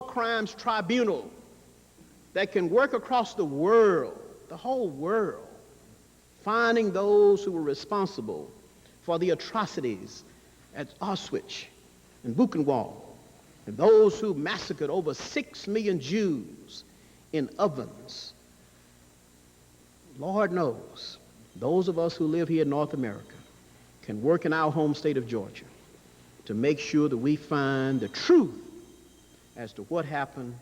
crimes tribunal that can work across the world, the whole world, finding those who were responsible for the atrocities at Auschwitz and Buchenwald, and those who massacred over 6 million Jews in ovens. Lord knows, those of us who live here in North America can work in our home state of Georgia to make sure that we find the truth as to what happened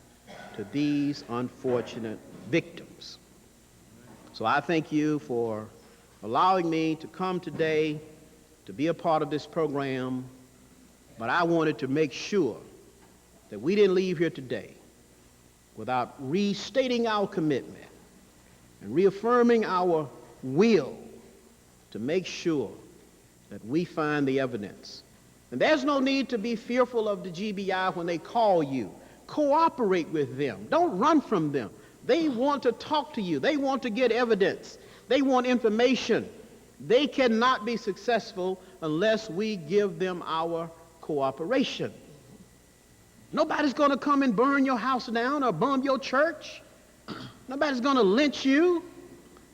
to these unfortunate victims. So I thank you for allowing me to come today to be a part of this program, but I wanted to make sure that we didn't leave here today without restating our commitment and reaffirming our will to make sure that we find the evidence. And there's no need to be fearful of the GBI when they call you. Cooperate with them. Don't run from them. They want to talk to you. They want to get evidence. They want information. They cannot be successful unless we give them our cooperation. Nobody's going to come and burn your house down or bomb your church. Nobody's going to lynch you.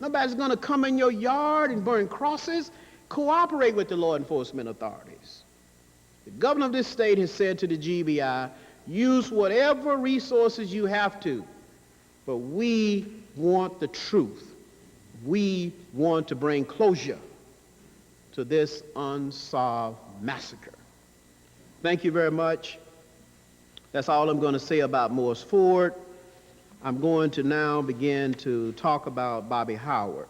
Nobody's going to come in your yard and burn crosses. Cooperate with the law enforcement authorities. The governor of this state has said to the GBI, use whatever resources you have to, but we want the truth. We want to bring closure to this unsolved massacre. Thank you very much. That's all I'm going to say about Morris Ford. I'm going to now begin to talk about Bobby Howard.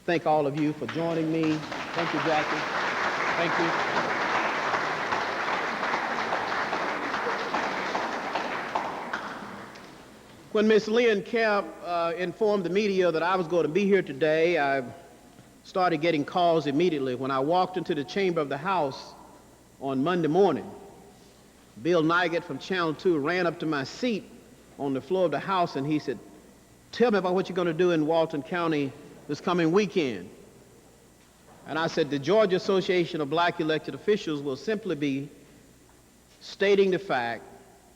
Thank all of you for joining me. Thank you, Jackie. Thank you. When Ms. Lynn Camp informed the media that I was going to be here today, I started getting calls immediately. When I walked into the chamber of the House on Monday morning, Bill Nygett from Channel 2 ran up to my seat on the floor of the House and he said, tell me about what you're going to do in Walton County this coming weekend. And I said, the Georgia Association of Black Elected Officials will simply be stating the fact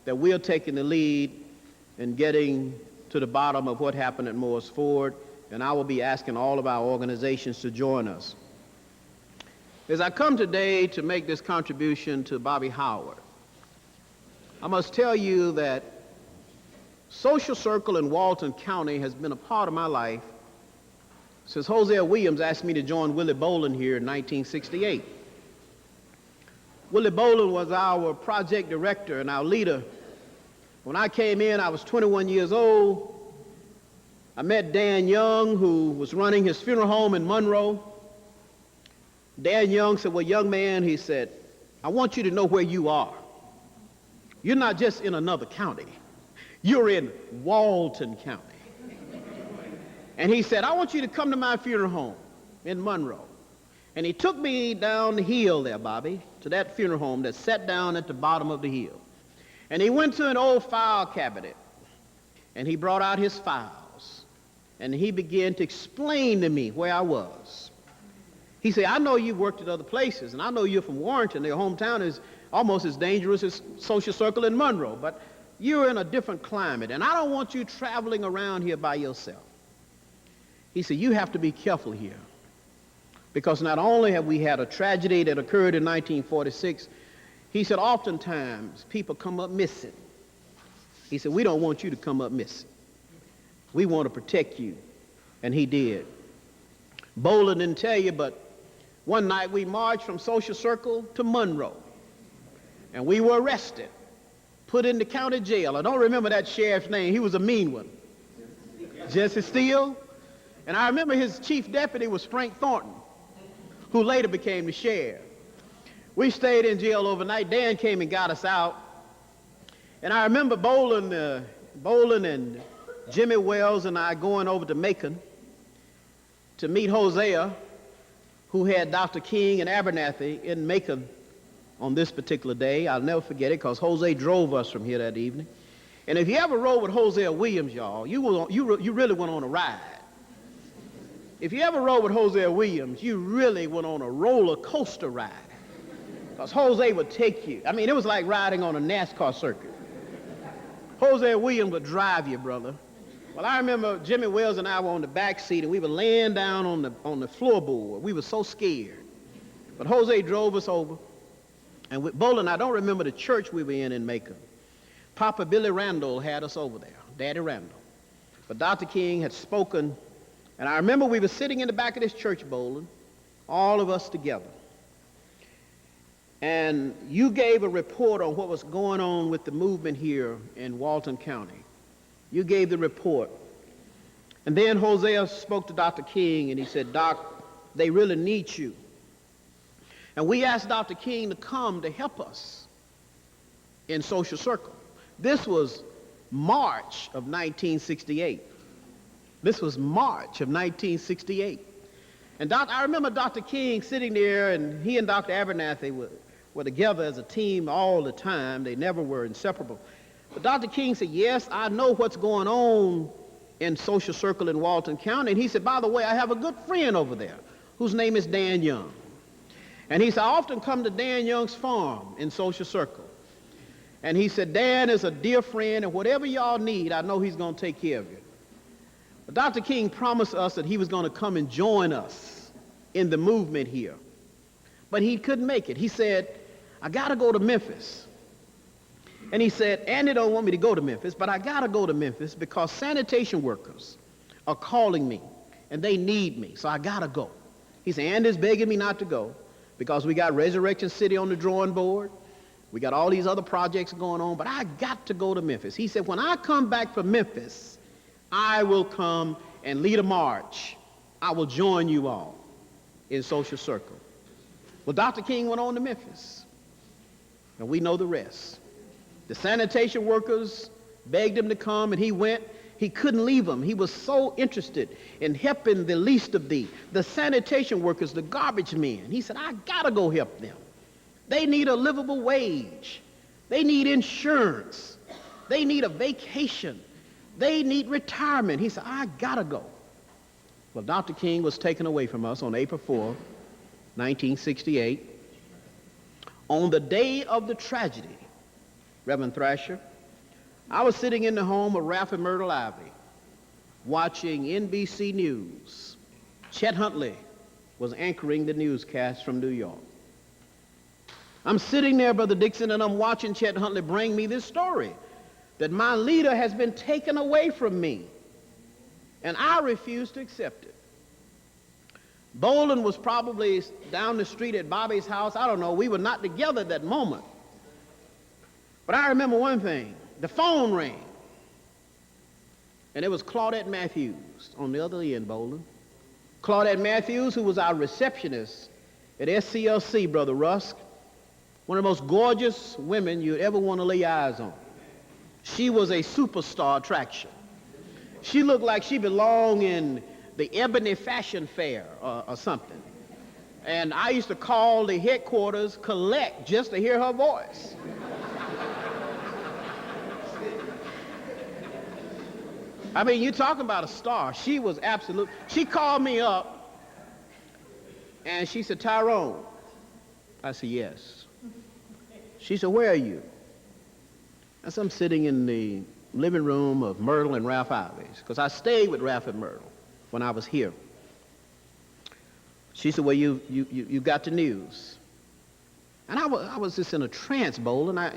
that we're taking the lead in getting to the bottom of what happened at Morris Ford, and I will be asking all of our organizations to join us. As I come today to make this contribution to Bobby Howard, I must tell you that Social Circle in Walton County has been a part of my life since Hosea Williams asked me to join Willie Bolin here in 1968. Willie Bolin was our project director and our leader. When I came in, I was 21 years old. I met Dan Young, who was running his funeral home in Monroe. Dan Young said, well, young man, he said, I want you to know where you are. You're not just in another county. You're in Walton County. And he said, I want you to come to my funeral home in Monroe. And he took me down the hill there, Bobby, to that funeral home that sat down at the bottom of the hill. And he went to an old file cabinet, and he brought out his files, and he began to explain to me where I was. He said, I know you've worked at other places, and I know you're from Warrenton. Your hometown is almost as dangerous as Social Circle in Monroe, but you're in a different climate, and I don't want you traveling around here by yourself. He said, you have to be careful here, because not only have we had a tragedy that occurred in 1946, he said, oftentimes people come up missing. He said, we don't want you to come up missing. We want to protect you. And he did. Bolin didn't tell you, but one night we marched from Social Circle to Monroe. And we were arrested, put in the county jail. I don't remember that sheriff's name. He was a mean one. Jesse Steele. And I remember his chief deputy was Frank Thornton, who later became the sheriff. We stayed in jail overnight. Dan came and got us out. And I remember Bolin and Jimmy Wells and I going over to Macon to meet Hosea, who had Dr. King and Abernathy in Macon on this particular day. I'll never forget it because Jose drove us from here that evening. And if you ever rode with Hosea Williams, y'all, you really went on a ride. If you ever rode with Hosea Williams, you really went on a roller coaster ride. Because Jose would take you. I mean, it was like riding on a NASCAR circuit. Hosea Williams would drive you, brother. Well, I remember Jimmy Wells and I were on the back seat, and we were laying down on the floorboard. We were so scared. But Jose drove us over. And with Bolin, I don't remember the church we were in Macon. Papa Billy Randall had us over there, Daddy Randall. But Dr. King had spoken, and I remember we were sitting in the back of this church, Bolin, all of us together. And you gave a report on what was going on with the movement here in Walton County. You gave the report. And then Hosea spoke to Dr. King, and he said, Doc, they really need you. And we asked Dr. King to come to help us in Social Circle. This was March of 1968. This was March of 1968. And I remember Dr. King sitting there, and he and Dr. Abernathy were together as a team all the time. They never were inseparable. But Dr. King said, yes, I know what's going on in Social Circle in Walton County. And he said, by the way, I have a good friend over there whose name is Dan Young. And he said, I often come to Dan Young's farm in Social Circle. And he said, Dan is a dear friend, and whatever y'all need, I know he's going to take care of you. But Dr. King promised us that he was going to come and join us in the movement here. But he couldn't make it. He said, I got to go to Memphis. And he said, Andy don't want me to go to Memphis, but I got to go to Memphis because sanitation workers are calling me, and they need me, so I got to go. He said, Andy's begging me not to go because we got Resurrection City on the drawing board. We got all these other projects going on, but I got to go to Memphis. He said, when I come back from Memphis, I will come and lead a march. I will join you all in Social Circle. Well, Dr. King went on to Memphis, and we know the rest. The sanitation workers begged him to come, and he went. He couldn't leave them. He was so interested in helping the least of these, the sanitation workers, the garbage men. He said, I got to go help them. They need a livable wage. They need insurance. They need a vacation. They need retirement. He said, I got to go. Well, Dr. King was taken away from us on April 4, 1968. On the day of the tragedy, Reverend Thrasher, I was sitting in the home of Ralph and Myrtle Ivy watching NBC News. Chet Huntley was anchoring the newscast from New York. I'm sitting there, Brother Dixon, and I'm watching Chet Huntley bring me this story that my leader has been taken away from me, and I refuse to accept it. Bolin was probably down the street at Bobby's house. I don't know. We were not together at that moment. But I remember one thing. The phone rang, and it was Claudette Matthews on the other end, Bolin. Claudette Matthews, who was our receptionist at SCLC, Brother Rusk, one of the most gorgeous women you'd ever want to lay eyes on. She was a superstar attraction. She looked like she belonged in the Ebony Fashion Fair or something. And I used to call the headquarters collect just to hear her voice. I mean, you're talking about a star. She was absolute. She called me up, and she said, Tyrone. I said, yes. She said, where are you? I said, I'm sitting in the living room of Myrtle and Ralph Ivy's, because I stayed with Ralph and Myrtle when I was here. She said, well, you got the news. And I was just in a trance, Bolin. I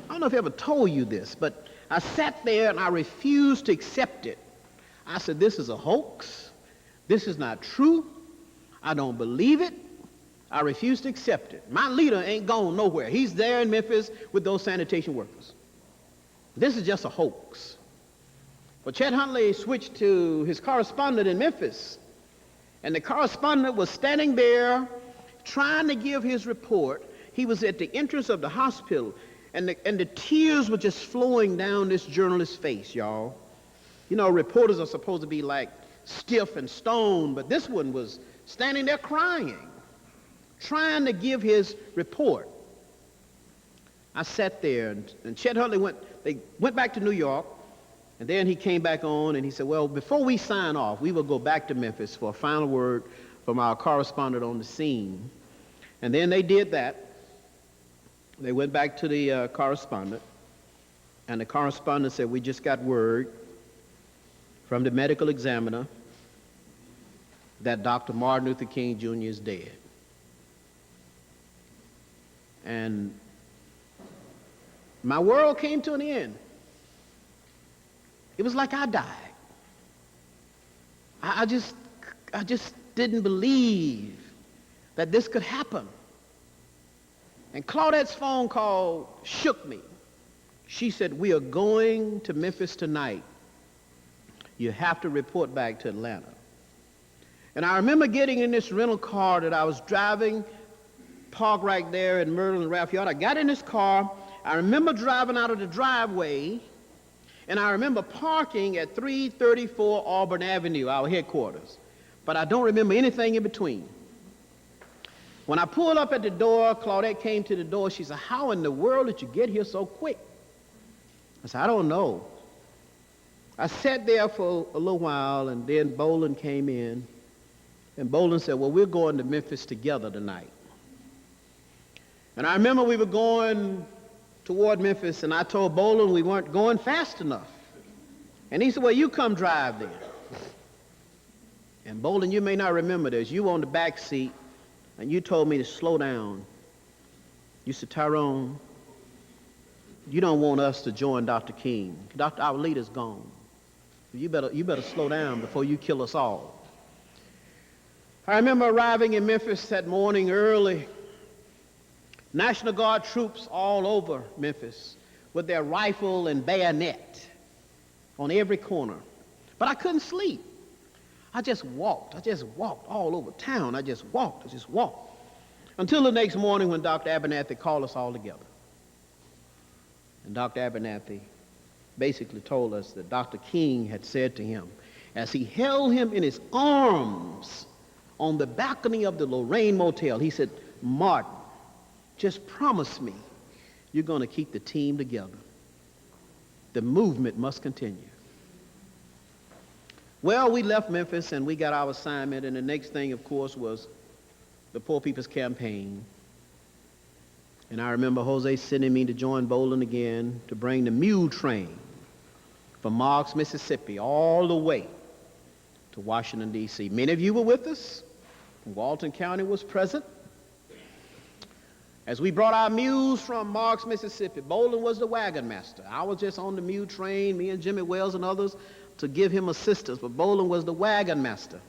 don't know if I ever told you this, but I sat there and I refused to accept it. I said, this is a hoax. This is not true. I don't believe it. I refuse to accept it. My leader ain't gone nowhere. He's there in Memphis with those sanitation workers. This is just a hoax. But Chet Huntley switched to his correspondent in Memphis, and the correspondent was standing there trying to give his report. He was at the entrance of the hospital, and the tears were just flowing down this journalist's face, y'all. You know, reporters are supposed to be like stiff and stone, but this one was standing there crying, trying to give his report. I sat there, and Chet Huntley went back to New York, and then he came back on, and he said, well, before we sign off, we will go back to Memphis for a final word from our correspondent on the scene. And then they did that. They went back to the correspondent. And the correspondent said, we just got word from the medical examiner that Dr. Martin Luther King Jr. is dead. And my world came to an end. It was like I died. I just didn't believe that this could happen. And Claudette's phone call shook me. She said, we are going to Memphis tonight. You have to report back to Atlanta. And I remember getting in this rental car that I was driving, parked right there in Myrtle and Ralph Yard. I got in this car. I remember driving out of the driveway, and I remember parking at 334 Auburn Avenue, our headquarters. But I don't remember anything in between. When I pulled up at the door, Claudette came to the door. She said, how in the world did you get here so quick? I said, I don't know. I sat there for a little while, and then Boland came in. And Boland said, well, we're going to Memphis together tonight. And I remember we were going toward Memphis, and I told Boland we weren't going fast enough. And he said, well, you come drive then. And Boland, you may not remember this. You were on the back seat, and you told me to slow down. You said, Tyrone, you don't want us to join Dr. King. Our leader's gone. You better slow down before you kill us all. I remember arriving in Memphis that morning early. National Guard troops all over Memphis with their rifle and bayonet on every corner. But I couldn't sleep. I just walked all over town. I just walked. Until the next morning when Dr. Abernathy called us all together. And Dr. Abernathy basically told us that Dr. King had said to him, as he held him in his arms on the balcony of the Lorraine Motel, he said, Martin, just promise me you're going to keep the team together. The movement must continue. Well, we left Memphis and we got our assignment, and the next thing, of course, was the Poor People's Campaign. And I remember Jose sending me to join Boland again to bring the mule train from Marks, Mississippi, all the way to Washington, D.C. Many of you were with us. Walton County was present. As we brought our mules from Marks, Mississippi, Boland was the wagon master. I was just on the mule train, me and Jimmy Wells and others, to give him assistance, but Boland was the wagon master.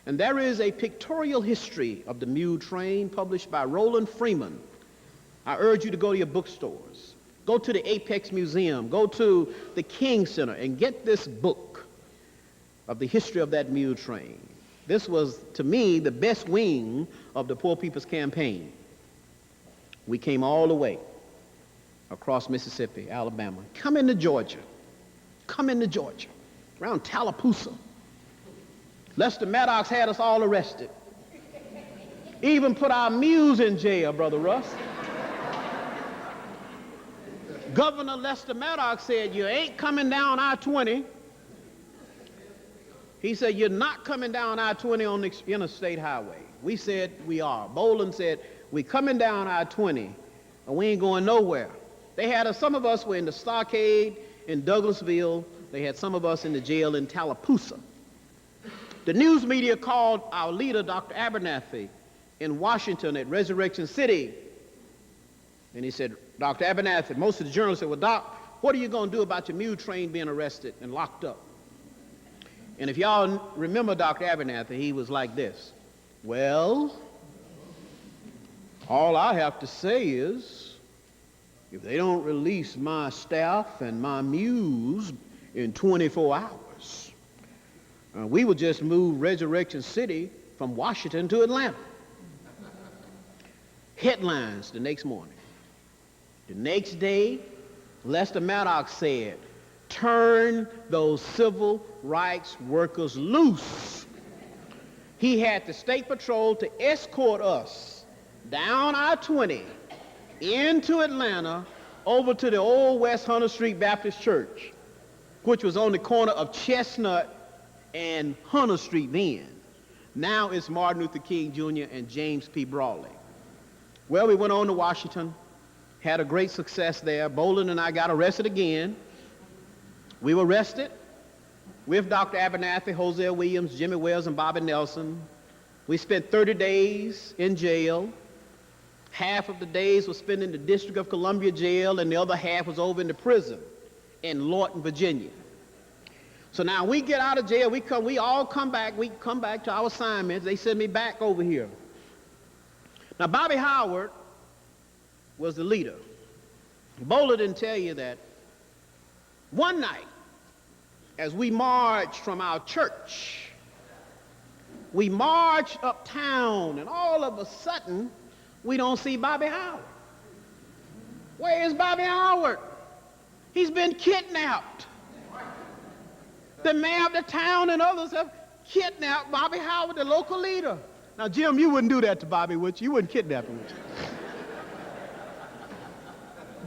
And there is a pictorial history of the mule train published by Roland Freeman. I urge you to go to your bookstores. Go to the Apex Museum. Go to the King Center and get this book of the history of that mule train. This was, to me, the best wing of the Poor People's Campaign. We came all the way across Mississippi, Alabama. Come into Georgia, around Tallapoosa. Lester Maddox had us all arrested. Even put our mules in jail, Brother Russ. Governor Lester Maddox said, you ain't coming down I-20. He said, you're not coming down I-20 on the interstate highway. We said, we are. Boland said, we coming down I-20, and we ain't going nowhere. They had us, some of us were in the stockade in Douglasville. They had some of us in the jail in Tallapoosa. The news media called our leader, Dr. Abernathy, in Washington at Resurrection City. And he said, Dr. Abernathy, most of the journalists said, well, Doc, what are you going to do about your mule train being arrested and locked up? And if y'all remember Dr. Abernathy, he was like this. Well, all I have to say is, if they don't release my staff and my mules in 24 hours, we will just move Resurrection City from Washington to Atlanta. Headlines the next morning. The next day, Lester Maddox said, turn those civil rights workers loose. He had the state patrol to escort us down I-20 into Atlanta over to the old West Hunter Street Baptist Church, which was on the corner of Chestnut and Hunter Street then. Now it's Martin Luther King Jr. and James P. Brawley. Well, we went on to Washington. Had a great success there. Bolin and I got arrested again. We were arrested with Dr. Abernathy, Hosea Williams, Jimmy Wells, and Bobby Nelson. We spent 30 days in jail. Half of the days was spent in the District of Columbia jail, and the other half was over in the prison in Lorton, Virginia. So now we get out of jail, we all come back to our assignments. They send me back over here. Now Bobby Howard was the leader. Bowler didn't tell you that one night, as we marched from our church, we marched uptown, and all of a sudden, we don't see Bobby Howard. Where is Bobby Howard? He's been kidnapped. The mayor of the town and others have kidnapped Bobby Howard, the local leader. Now, Jim, you wouldn't do that to Bobby, would you? You wouldn't kidnap him, would you?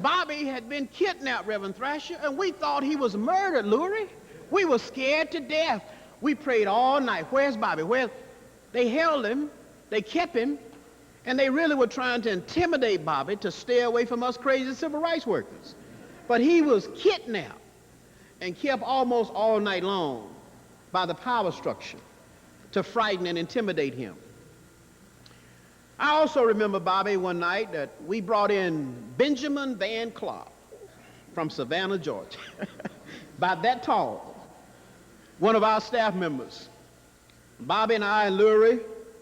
Bobby had been kidnapped, Reverend Thrasher, and we thought he was murdered, Lurie. We were scared to death. We prayed all night. Where's Bobby? They held him, they kept him, and they really were trying to intimidate Bobby to stay away from us crazy civil rights workers. But he was kidnapped and kept almost all night long by the power structure to frighten and intimidate him. I also remember, Bobby, one night that we brought in Benjamin Van Clark from Savannah, Georgia, about that tall, one of our staff members. Bobby and I and Lurie,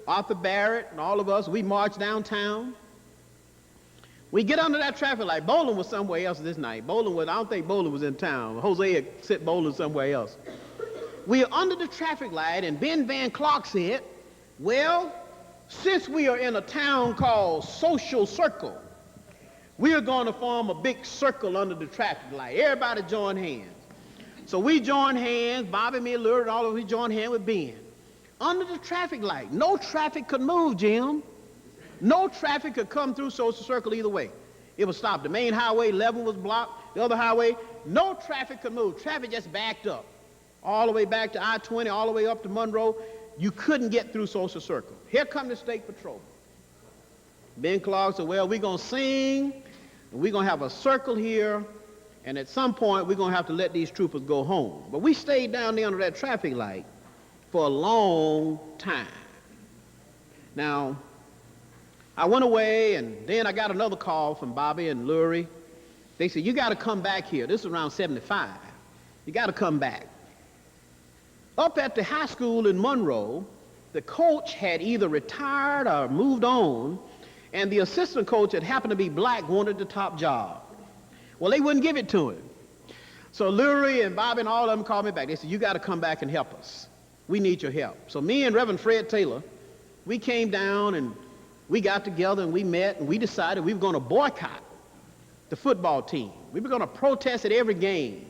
Arthur Barrett, and all of us, we marched downtown. We get under that traffic light. Bolin was somewhere else this night. I don't think Bolin was in town. Jose had sent Bolin somewhere else. We are under the traffic light, and Ben Van Clark said, well, since we are in a town called Social Circle, we are going to form a big circle under the traffic light. Everybody join hands. So we joined hands, Bobby, me, Lurie, and all of us, we joined hands with Ben. Under the traffic light, no traffic could move, Jim. No traffic could come through Social Circle either way. It was stopped. The main highway, 11 was blocked. The other highway, no traffic could move. Traffic just backed up. All the way back to I-20, all the way up to Monroe. You couldn't get through Social Circle. Here come the State Patrol. Ben Clark said, well, we're going to sing, and we're going to have a circle here, and at some point, we're going to have to let these troopers go home. But we stayed down there under that traffic light for a long time. Now, I went away, and then I got another call from Bobby and Lurie. They said, you got to come back here. This was around 75. You got to come back. Up at the high school in Monroe, the coach had either retired or moved on, and the assistant coach that happened to be black wanted the top job. Well, they wouldn't give it to him. So Lurie and Bobby and all of them called me back. They said, you got to come back and help us. We need your help. So me and Reverend Fred Taylor, we came down and we got together and we met and we decided we were going to boycott the football team. We were going to protest at every game.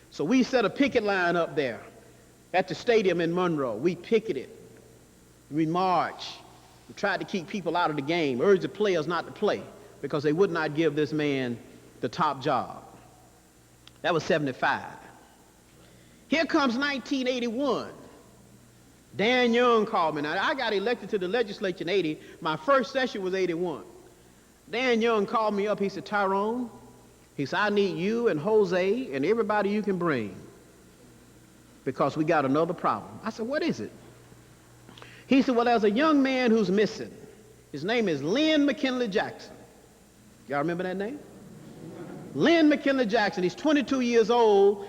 So we set a picket line up there at the stadium in Monroe. We picketed. We marched. We tried to keep people out of the game, urged the players not to play because they would not give this man the top job. That was 75. Here comes 1981. Dan Young called me. Now, I got elected to the legislature in 80. My first session was 81. Dan Young called me up. He said, Tyrone, he said, I need you and Jose and everybody you can bring because we got another problem. I said, what is it? He said, well, there's a young man who's missing. His name is Lynn McKinley Jackson. Y'all remember that name? Lynn McKinley Jackson. He's 22 years old.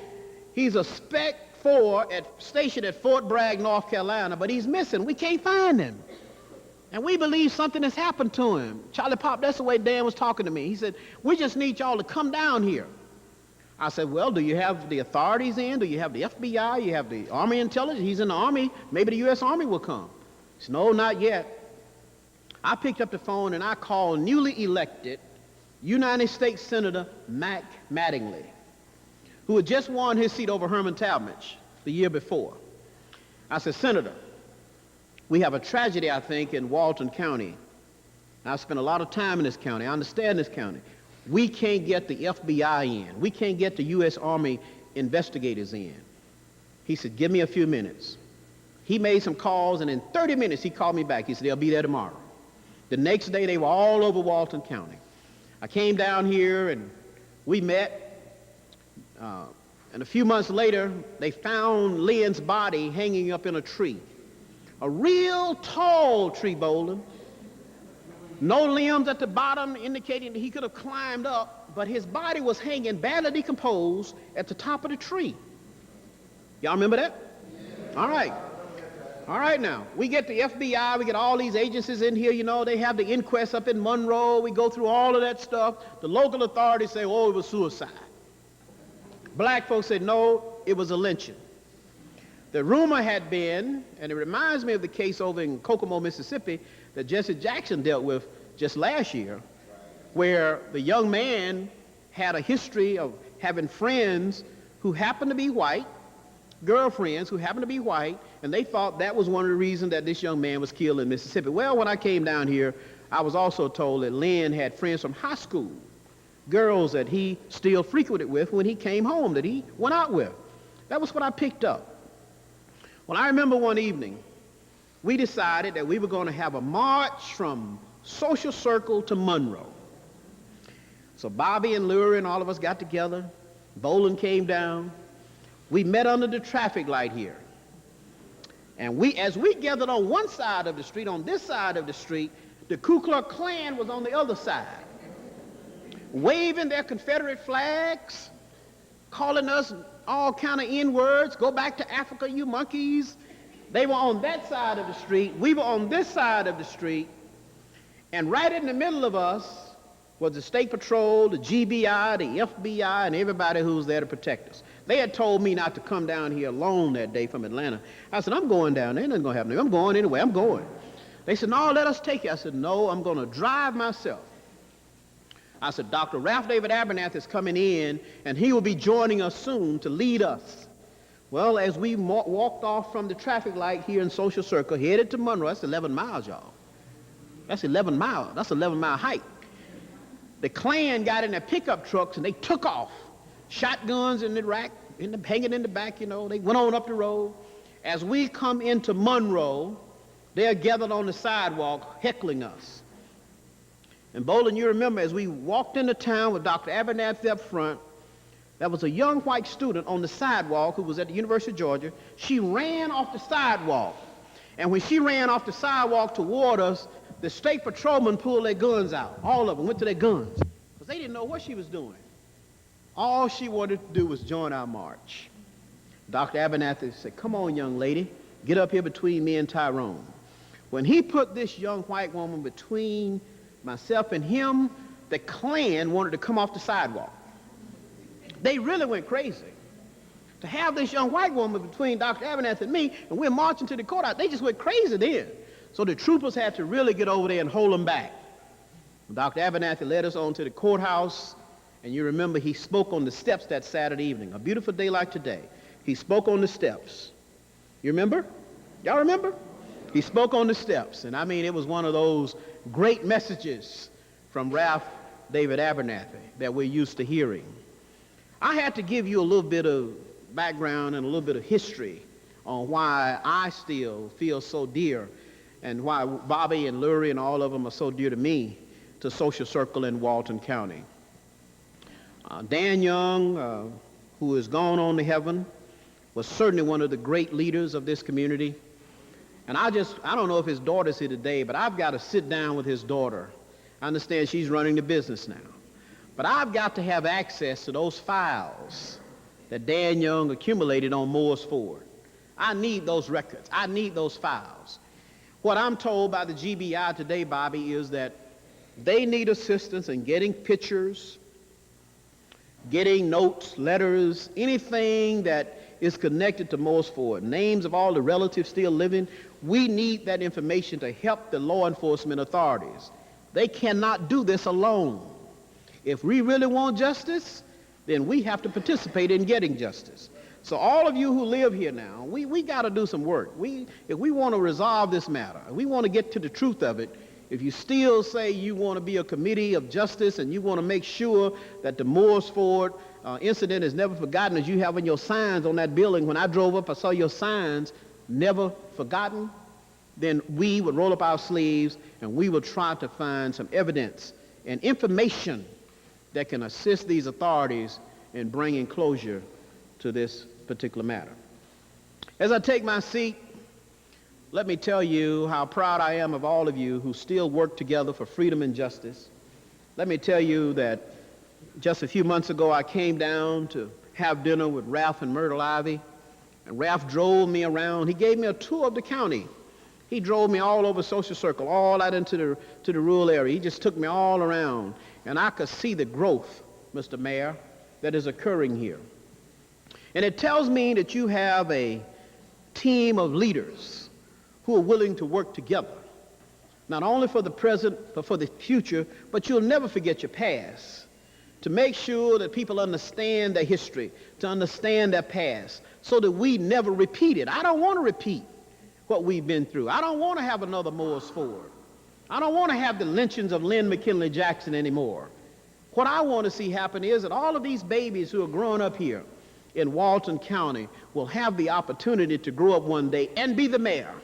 He's a Spec 4 stationed at Fort Bragg, North Carolina, but he's missing. We can't find him. And we believe something has happened to him. Charlie Pop, that's the way Dan was talking to me. He said, we just need y'all to come down here. I said, well, do you have the authorities in? Do you have the FBI? You have the Army intelligence? He's in the Army. Maybe the U.S. Army will come. He said, no, not yet. I picked up the phone and I called newly elected United States Senator Mac Mattingly, who had just won his seat over Herman Talmadge the year before. I said, Senator, we have a tragedy, I think, in Walton County. I've spent a lot of time in this county. I understand this county. We can't get the FBI in. We can't get the U.S. Army investigators in. He said, give me a few minutes. He made some calls, and in 30 minutes, he called me back. He said, they'll be there tomorrow. The next day, they were all over Walton County. I came down here and we met. And a few months later, they found Lynn's body hanging up in a tree. A real tall tree, Bolden. No limbs at the bottom indicating that he could have climbed up, but his body was hanging badly decomposed at the top of the tree. Y'all remember that? All right. All right now. We get the FBI, we get all these agencies in here, you know, they have the inquest up in Monroe, we go through all of that stuff. The local authorities say, oh, it was suicide. Black folks said, no, it was a lynching. The rumor had been, and it reminds me of the case over in Kokomo, Mississippi, that Jesse Jackson dealt with just last year, where the young man had a history of having friends who happened to be white, girlfriends who happened to be white, and they thought that was one of the reasons that this young man was killed in Mississippi. Well, when I came down here, I was also told that Lynn had friends from high school, girls that he still frequented with when he came home, that he went out with. That was what I picked up. Well, I remember one evening, we decided that we were going to have a march from Social Circle to Monroe. So Bobby and Lurie and all of us got together. Bolin came down. We met under the traffic light here. And as we gathered on one side of the street, on this side of the street, the Ku Klux Klan was on the other side, waving their Confederate flags, calling us all kind of N-words, go back to Africa, you monkeys. They were on that side of the street. We were on this side of the street. And right in the middle of us was the State Patrol, the GBI, the FBI, and everybody who was there to protect us. They had told me not to come down here alone that day from Atlanta. I said, I'm going down there. Nothing's going to happen to me. I'm going anyway. I'm going. They said, no, let us take you. I said, no, I'm going to drive myself. I said, Dr. Ralph David Abernathy is coming in, and he will be joining us soon to lead us. Well, as we walked off from the traffic light here in Social Circle, headed to Monroe, that's 11 miles, y'all. That's 11 miles. That's 11-mile hike. The Klan got in their pickup trucks, and they took off. Shotguns in the rack, hanging in the back, you know. They went on up the road. As we come into Monroe, they're gathered on the sidewalk, heckling us. And Bolin, you remember, as we walked into town with Dr. Abernathy up front, there was a young white student on the sidewalk who was at the University of Georgia. She ran off the sidewalk. And when she ran off the sidewalk toward us, the state patrolmen pulled their guns out. All of them went to their guns because they didn't know what she was doing. All she wanted to do was join our march. Dr. Abernathy said, come on, young lady, get up here between me and Tyrone. When he put this young white woman between myself and him, the Klan wanted to come off the sidewalk. They really went crazy. To have this young white woman between Dr. Abernathy and me, and we're marching to the courthouse, they just went crazy then. So the troopers had to really get over there and hold them back. Dr. Abernathy led us on to the courthouse, and you remember he spoke on the steps that Saturday evening, a beautiful day like today. He spoke on the steps. You remember? Y'all remember? He spoke on the steps, and I mean, it was one of those great messages from Ralph David Abernathy that we're used to hearing. I had to give you a little bit of background and a little bit of history on why I still feel so dear and why Bobby and Lurie and all of them are so dear to me, to Social Circle in Walton County. Dan Young, who is gone on to heaven, was certainly one of the great leaders of this community. And I don't know if his daughter's here today, but I've got to sit down with his daughter. I understand she's running the business now. But I've got to have access to those files that Dan Young accumulated on Moore's Ford. I need those records. I need those files. What I'm told by the GBI today, Bobby, is that they need assistance in getting pictures, getting notes, letters, anything that is connected to Moore's Ford, names of all the relatives still living. We need that information to help the law enforcement authorities. They cannot do this alone. If we really want justice, then we have to participate in getting justice. So all of you who live here now, we got to do some work. If we want to resolve this matter, if we want to get to the truth of it, if you still say you want to be a committee of justice and you want to make sure that the Moore's Ford incident is never forgotten, as you have in your signs on that building. When I drove up, I saw your signs, never forgotten. Then we would roll up our sleeves and we would try to find some evidence and information that can assist these authorities in bringing closure to this particular matter. As I take my seat, let me tell you how proud I am of all of you who still work together for freedom and justice. Let me tell you that just a few months ago I came down to have dinner with Ralph and Myrtle Ivy, and Ralph drove me around. He gave me a tour of the county. He drove me all over Social Circle, all out into the rural area. He just took me all around, and I could see the growth, Mr. Mayor, that is occurring here. And it tells me that you have a team of leaders who are willing to work together, not only for the present, but for the future, but you'll never forget your past, to make sure that people understand their history, to understand their past, so that we never repeat it. I don't want to repeat what we've been through. I don't want to have another Moore's Ford. I don't want to have the lynchings of Lynn McKinley Jackson anymore. What I want to see happen is that all of these babies who are growing up here in Walton County will have the opportunity to grow up one day and be the mayor,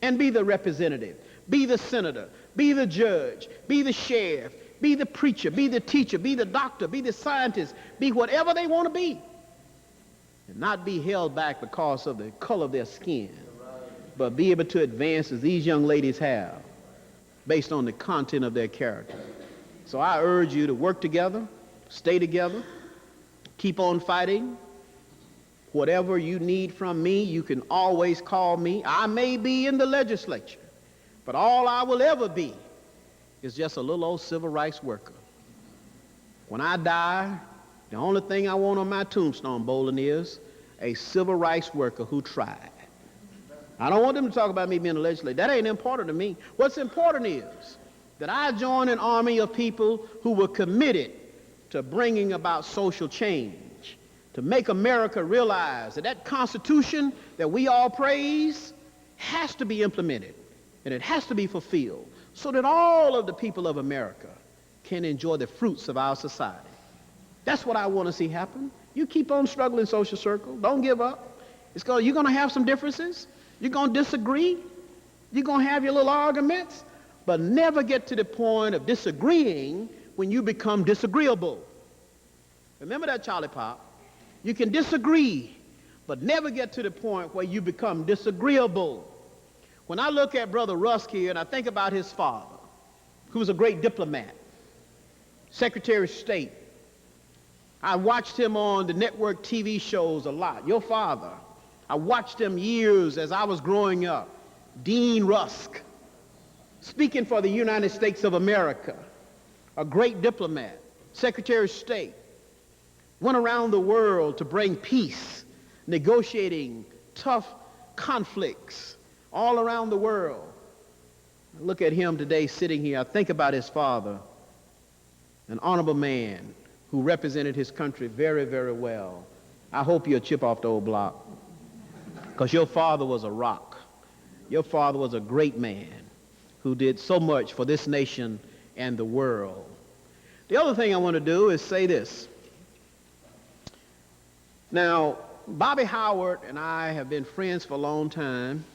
and be the representative, be the senator, be the judge, be the sheriff, be the preacher, be the teacher, be the doctor, be the scientist, be whatever they want to be, and not be held back because of the color of their skin, but be able to advance as these young ladies have based on the content of their character. So I urge you to work together, stay together, keep on fighting. Whatever you need from me, you can always call me. I may be in the legislature, but all I will ever be is just a little old civil rights worker. When I die, the only thing I want on my tombstone, Bolin, is a civil rights worker who tried. I don't want them to talk about me being a legislator. That ain't important to me. What's important is that I join an army of people who were committed to bringing about social change, to make America realize that that Constitution that we all praise has to be implemented, and it has to be fulfilled so that all of the people of America can enjoy the fruits of our society. That's what I want to see happen. You keep on struggling, Social Circle. Don't give up. You're going to have some differences. You're going to disagree. You're going to have your little arguments, but never get to the point of disagreeing when you become disagreeable. Remember that, Charlie Pop. You can disagree, but never get to the point where you become disagreeable. When I look at Brother Rusk here and I think about his father, who was a great diplomat, Secretary of State, I watched him on the network TV shows a lot. Your father, I watched him years as I was growing up. Dean Rusk, speaking for the United States of America, a great diplomat, Secretary of State, went around the world to bring peace, negotiating tough conflicts all around the world. I look at him today sitting here. I think about his father, an honorable man who represented his country very, very well. I hope you'll chip off the old block, because your father was a rock. Your father was a great man who did so much for this nation and the world. The other thing I want to do is say this. Now, Bobby Howard and I have been friends for a long time,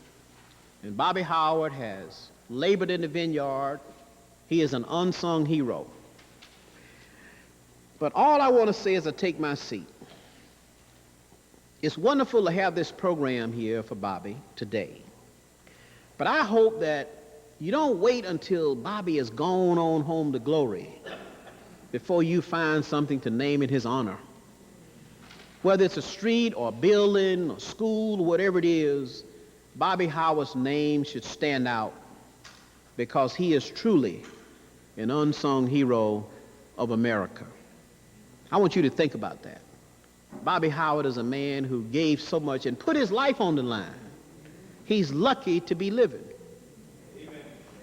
and Bobby Howard has labored in the vineyard. He is an unsung hero. But all I want to say as I take my seat, it's wonderful to have this program here for Bobby today. But I hope that you don't wait until Bobby has gone on home to glory before you find something to name in his honor. Whether it's a street or a building or school, whatever it is, Bobby Howard's name should stand out because he is truly an unsung hero of America. I want you to think about that. Bobby Howard is a man who gave so much and put his life on the line. He's lucky to be living.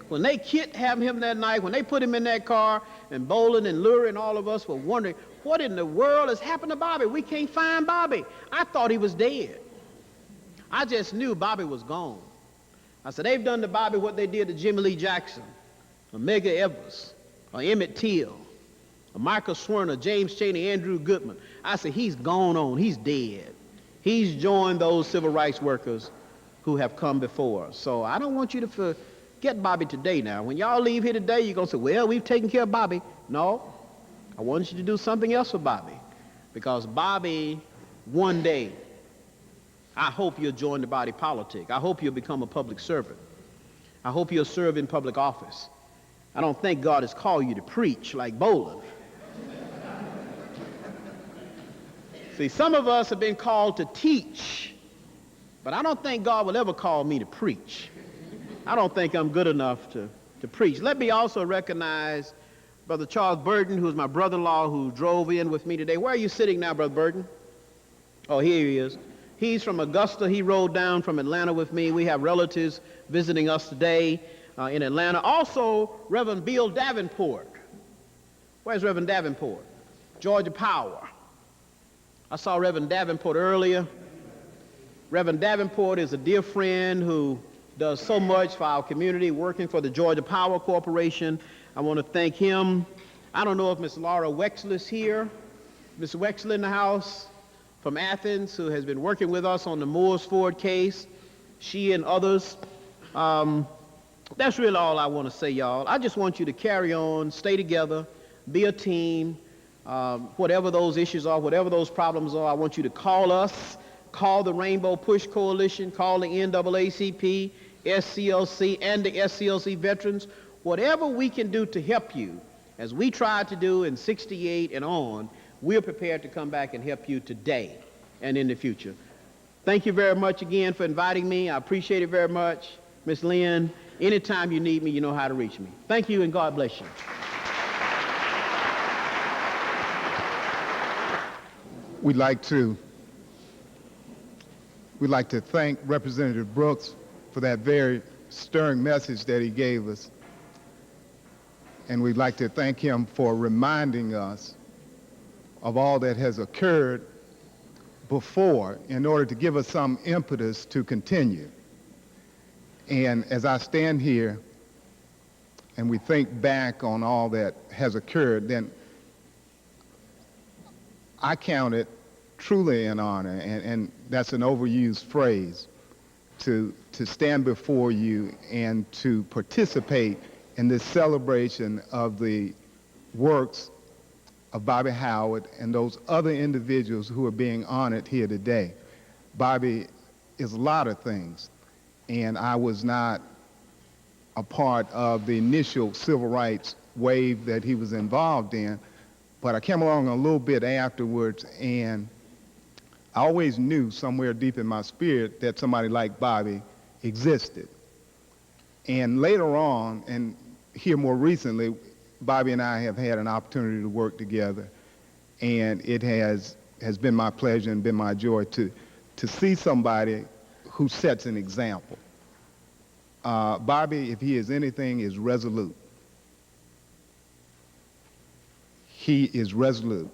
When they kidnapped him that night, when they put him in that car, and Bolin and Lurie and all of us were wondering, what in the world has happened to Bobby? We can't find Bobby. I thought he was dead. I just knew Bobby was gone. I said, they've done to Bobby what they did to Jimmy Lee Jackson, or Medgar Evers, or Emmett Till, or Michael Swerner, James Chaney, Andrew Goodman. I said, he's gone on. He's dead. He's joined those civil rights workers who have come before us. So I don't want you to forget Bobby today now. When y'all leave here today, you're going to say, well, we've taken care of Bobby. No, I want you to do something else for Bobby, because Bobby, one day, I hope you'll join the body politic. I hope you'll become a public servant. I hope you'll serve in public office. I don't think God has called you to preach like Boland. See, some of us have been called to teach, but I don't think God will ever call me to preach. I don't think I'm good enough to preach. Let me also recognize Brother Charles Burton, who's my brother-in-law, who drove in with me today. Where are you sitting now, Brother Burton? Oh, here he is. He's from Augusta. He rode down from Atlanta with me. We have relatives visiting us today in Atlanta. Also, Reverend Bill Davenport. Where's Reverend Davenport? Georgia Power. I saw Reverend Davenport earlier. Reverend Davenport is a dear friend who does so much for our community, working for the Georgia Power Corporation. I want to thank him. I don't know if Miss Laura Wexler is here. Miss Wexler in the house from Athens, who has been working with us on the Moores Ford case. She and others. That's really all I want to say, y'all. I just want you to carry on, stay together, be a team. Whatever those issues are, whatever those problems are, I want you to call us, call the Rainbow Push Coalition, call the NAACP, SCLC, and the SCLC veterans. Whatever we can do to help you, as we tried to do in '68 and on, we're prepared to come back and help you today and in the future. Thank you very much again for inviting me. I appreciate it very much. Miss Lynn, anytime you need me, you know how to reach me. Thank you, and God bless you. We'd like to thank Representative Brooks for that very stirring message that he gave us. And we'd like to thank him for reminding us of all that has occurred before in order to give us some impetus to continue. And as I stand here and we think back on all that has occurred, then I count it truly an honor, and that's an overused phrase, to stand before you and to participate in this celebration of the works of Bobby Howard and those other individuals who are being honored here today. Bobby is a lot of things, and I was not a part of the initial civil rights wave that he was involved in, but I came along a little bit afterwards, and I always knew somewhere deep in my spirit that somebody like Bobby existed. And later on, and here more recently, Bobby and I have had an opportunity to work together, and it has been my pleasure and been my joy to see somebody who sets an example. Bobby, if he is anything, is resolute. He is resolute.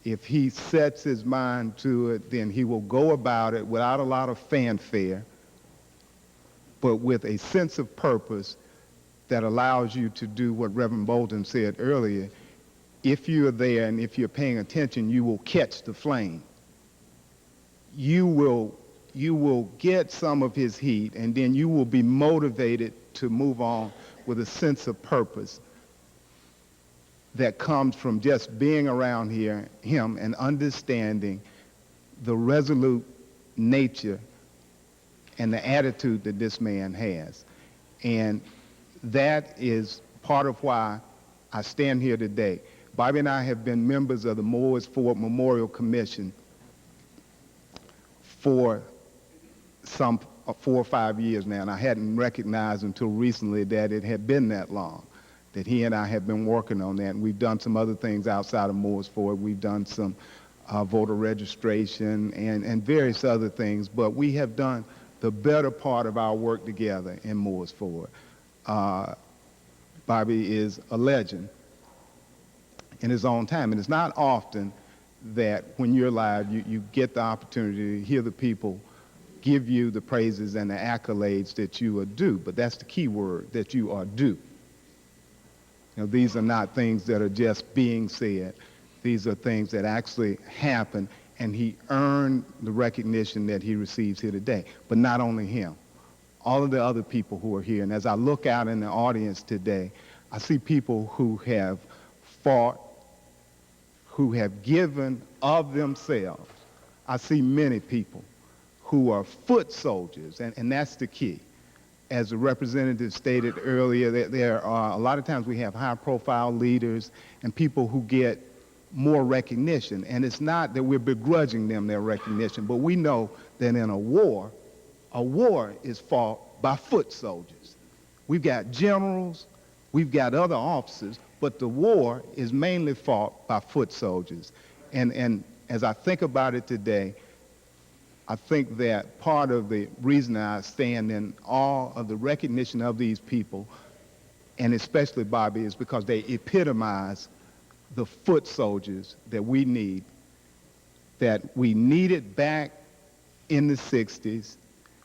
If he sets his mind to it, then he will go about it without a lot of fanfare, but with a sense of purpose that allows you to do what Reverend Bolton said earlier. If you're there and if you're paying attention, you will catch the flame. You will get some of his heat, and then you will be motivated to move on with a sense of purpose that comes from just being around him and understanding the resolute nature and the attitude that this man has. And that is part of why I stand here today. Bobby and I have been members of the Moores Ford Memorial Commission for some 4 or 5 years now, and I hadn't recognized until recently that it had been that long, that he and I have been working on that. And we've done some other things outside of Moores Ford. We've done some voter registration and various other things, but we have done the better part of our work together in Moores Ford. Bobby is a legend in his own time, and it's not often that when you're alive, you get the opportunity to hear the people give you the praises and the accolades that you are due, but that's the key word, that you are due. You know, these are not things that are just being said. These are things that actually happen, and he earned the recognition that he receives here today. But not only him, all of the other people who are here. And as I look out in the audience today, I see people who have fought, who have given of themselves. I see many people who are foot soldiers, and that's the key. As the representative stated earlier, there are a lot of times we have high-profile leaders and people who get more recognition, and it's not that we're begrudging them their recognition, but we know that in a war is fought by foot soldiers. We've got generals, we've got other officers, but the war is mainly fought by foot soldiers. And as I think about it today, I think that part of the reason I stand in awe of the recognition of these people, and especially Bobby, is because they epitomize the foot soldiers that we need, that we needed back in the 60s,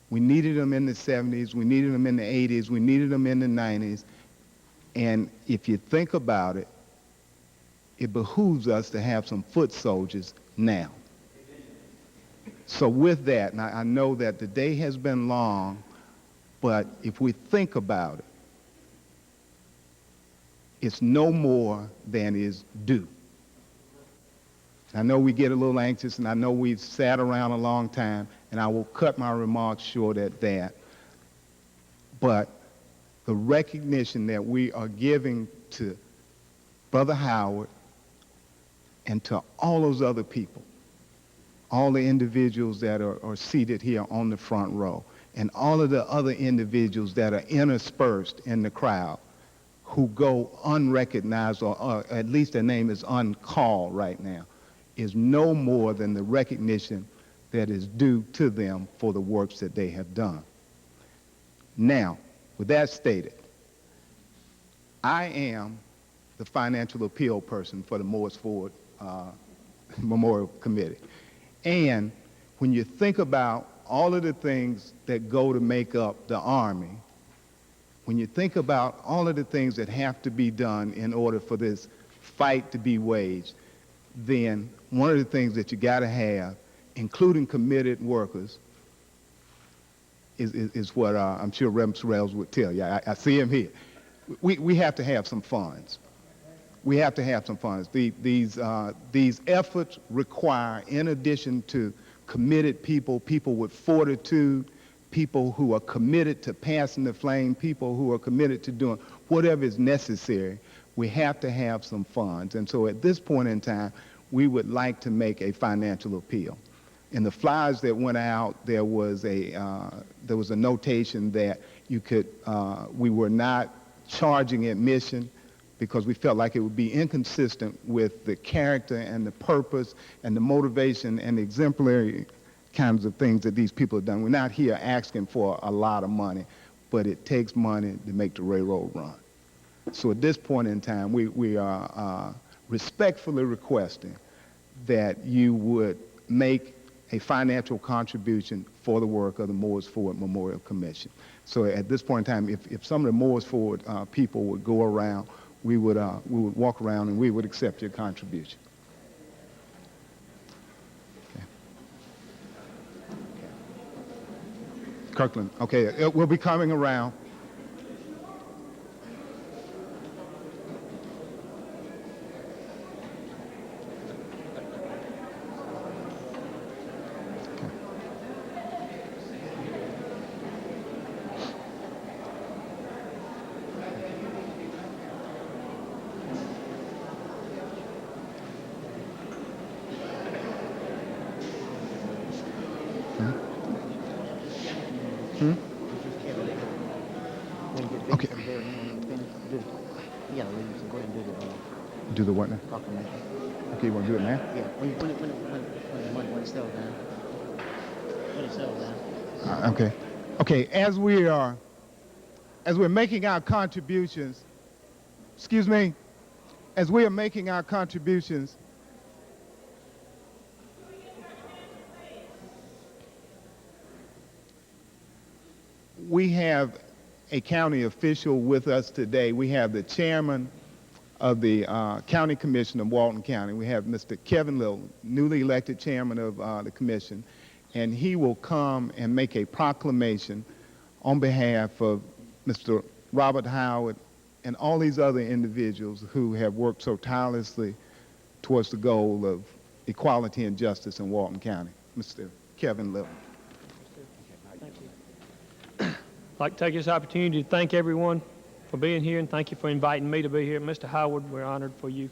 we needed them in the 70s, we needed them in the 80s, we needed them in the 90s, and if you think about it, it behooves us to have some foot soldiers now. So with that, and I know that the day has been long, but if we think about it, it's no more than is due. I know we get a little anxious, and I know we've sat around a long time, and I will cut my remarks short at that. But the recognition that we are giving to Brother Howard and to all those other people, all the individuals that are seated here on the front row, and all of the other individuals that are interspersed in the crowd who go unrecognized, or at least their name is uncalled right now, is no more than the recognition that is due to them for the works that they have done. Now, with that stated, I am the financial appeal person for the Morris Ford Memorial Committee. And when you think about all of the things that go to make up the Army, when you think about all of the things that have to be done in order for this fight to be waged, then one of the things that you got to have, including committed workers, is what I'm sure Reverend Sorrells would tell you. I see him here. We have to have some funds. We have to have some funds. These efforts require, in addition to committed people, people with fortitude, people who are committed to passing the flame, people who are committed to doing whatever is necessary, we have to have some funds. And so at this point in time, we would like to make a financial appeal. In the flyers that went out, there was a notation that you could, we were not charging admission because we felt like it would be inconsistent with the character and the purpose and the motivation and the exemplary kinds of things that these people have done. We're not here asking for a lot of money, but it takes money to make the railroad run. So at this point in time, we are respectfully requesting that you would make a financial contribution for the work of the Morris Ford Memorial Commission. So at this point in time, if some of the Morris Ford people would go around, we would walk around and we would accept your contribution. Okay. Kirkland, okay, we'll be coming around. Okay. Yeah, we can go ahead and do the Do the what now? proclamation. Okay, you want to do it now? Yeah, when it's settled down. When it's settled down. Okay. Okay, as we're making our contributions, excuse me, as we are making our contributions, we have a county official with us today. We have the chairman of the County Commission of Walton County. We have Mr. Kevin Little, newly elected chairman of the commission, and he will come and make a proclamation on behalf of Mr. Robert Howard and all these other individuals who have worked so tirelessly towards the goal of equality and justice in Walton County. Mr. Kevin Little. Thank you. I'd like to take this opportunity to thank everyone for being here, and thank you for inviting me to be here. Mr. Howard, we're honored for you.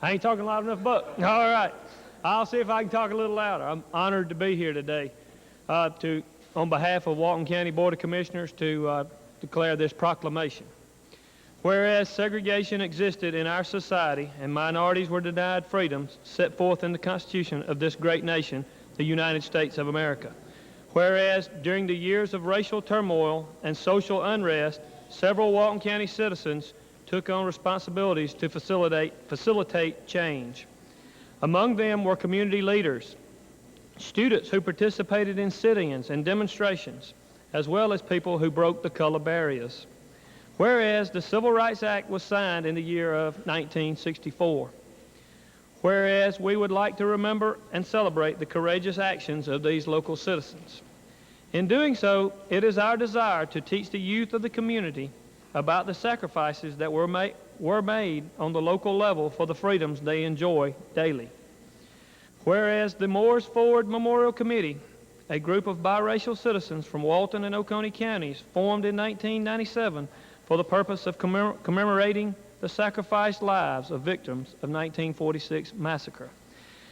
I ain't talking loud enough, but all right. I'll see if I can talk a little louder. I'm honored to be here today on behalf of Walton County Board of Commissioners to declare this proclamation. Whereas segregation existed in our society and minorities were denied freedoms set forth in the Constitution of this great nation, the United States of America. Whereas during the years of racial turmoil and social unrest, several Walton County citizens took on responsibilities to facilitate change. Among them were community leaders, students who participated in sit-ins and demonstrations, as well as people who broke the color barriers. Whereas the Civil Rights Act was signed in the year of 1964. Whereas we would like to remember and celebrate the courageous actions of these local citizens. In doing so, it is our desire to teach the youth of the community about the sacrifices that were made on the local level for the freedoms they enjoy daily. Whereas the Moores Ford Memorial Committee, a group of biracial citizens from Walton and Oconee counties, formed in 1997 for the purpose of commemorating the sacrificed lives of victims of 1946 massacre.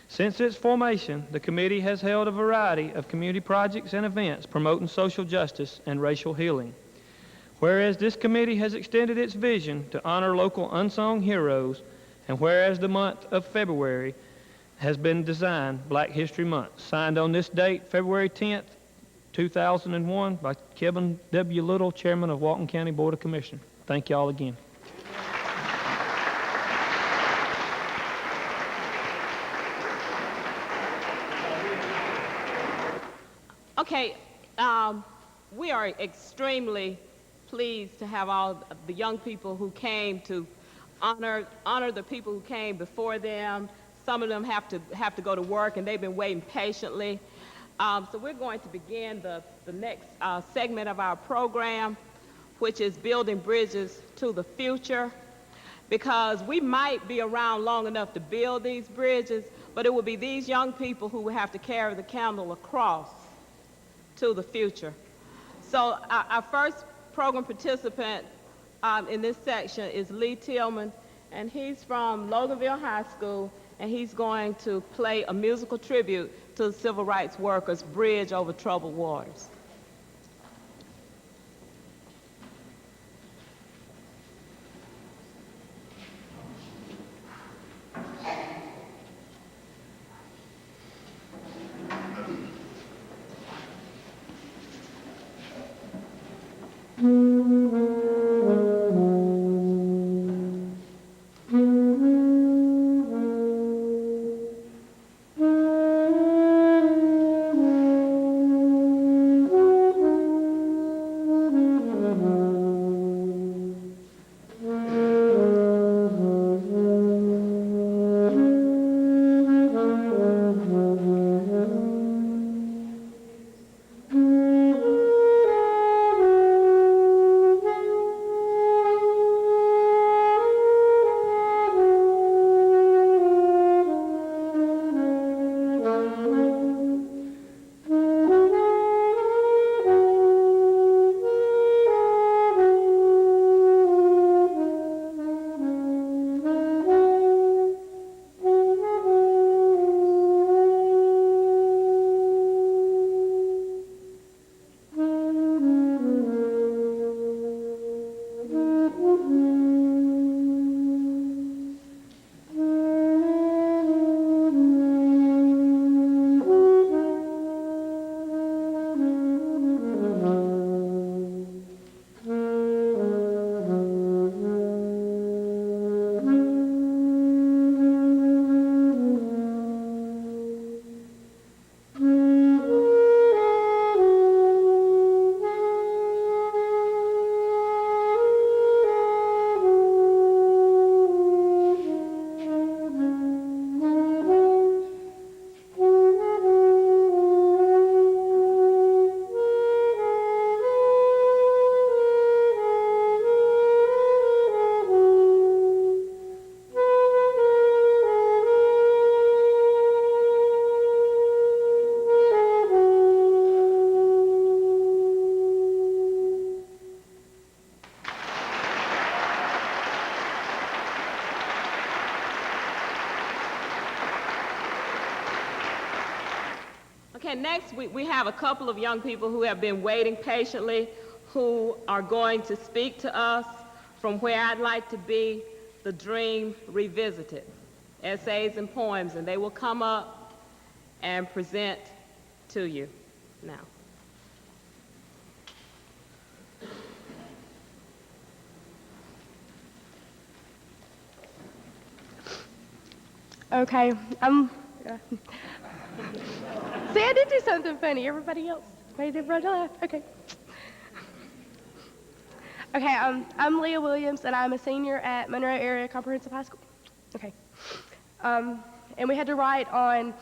Since its formation, the committee has held a variety of community projects and events promoting social justice and racial healing. Whereas this committee has extended its vision to honor local unsung heroes, and whereas the month of February has been designed Black History Month, signed on this date, February 10th, 2001, by Kevin W. Little, Chairman of Walton County Board of Commissioners. Thank you all again. Okay, we are extremely pleased to have all the young people who came to honor the people who came before them. Some of them have to go to work, and they've been waiting patiently. So we're going to begin the next segment of our program, which is building bridges to the future, because we might be around long enough to build these bridges, but it will be these young people who will have to carry the candle across to the future. So our first program participant in this section is Lee Tillman, and he's from Loganville High School, and he's going to play a musical tribute to the civil rights workers' Bridge Over Troubled Waters. Okay, next we have a couple of young people who have been waiting patiently, who are going to speak to us from Where I'd Like to Be, The Dream Revisited, essays and poems, and they will come up and present to you now. Okay, See, I did do something funny. Everybody else made everybody laugh. Okay. Okay, I'm Leah Williams, and I'm a senior at Monroe Area Comprehensive High School. Okay. And we had to write on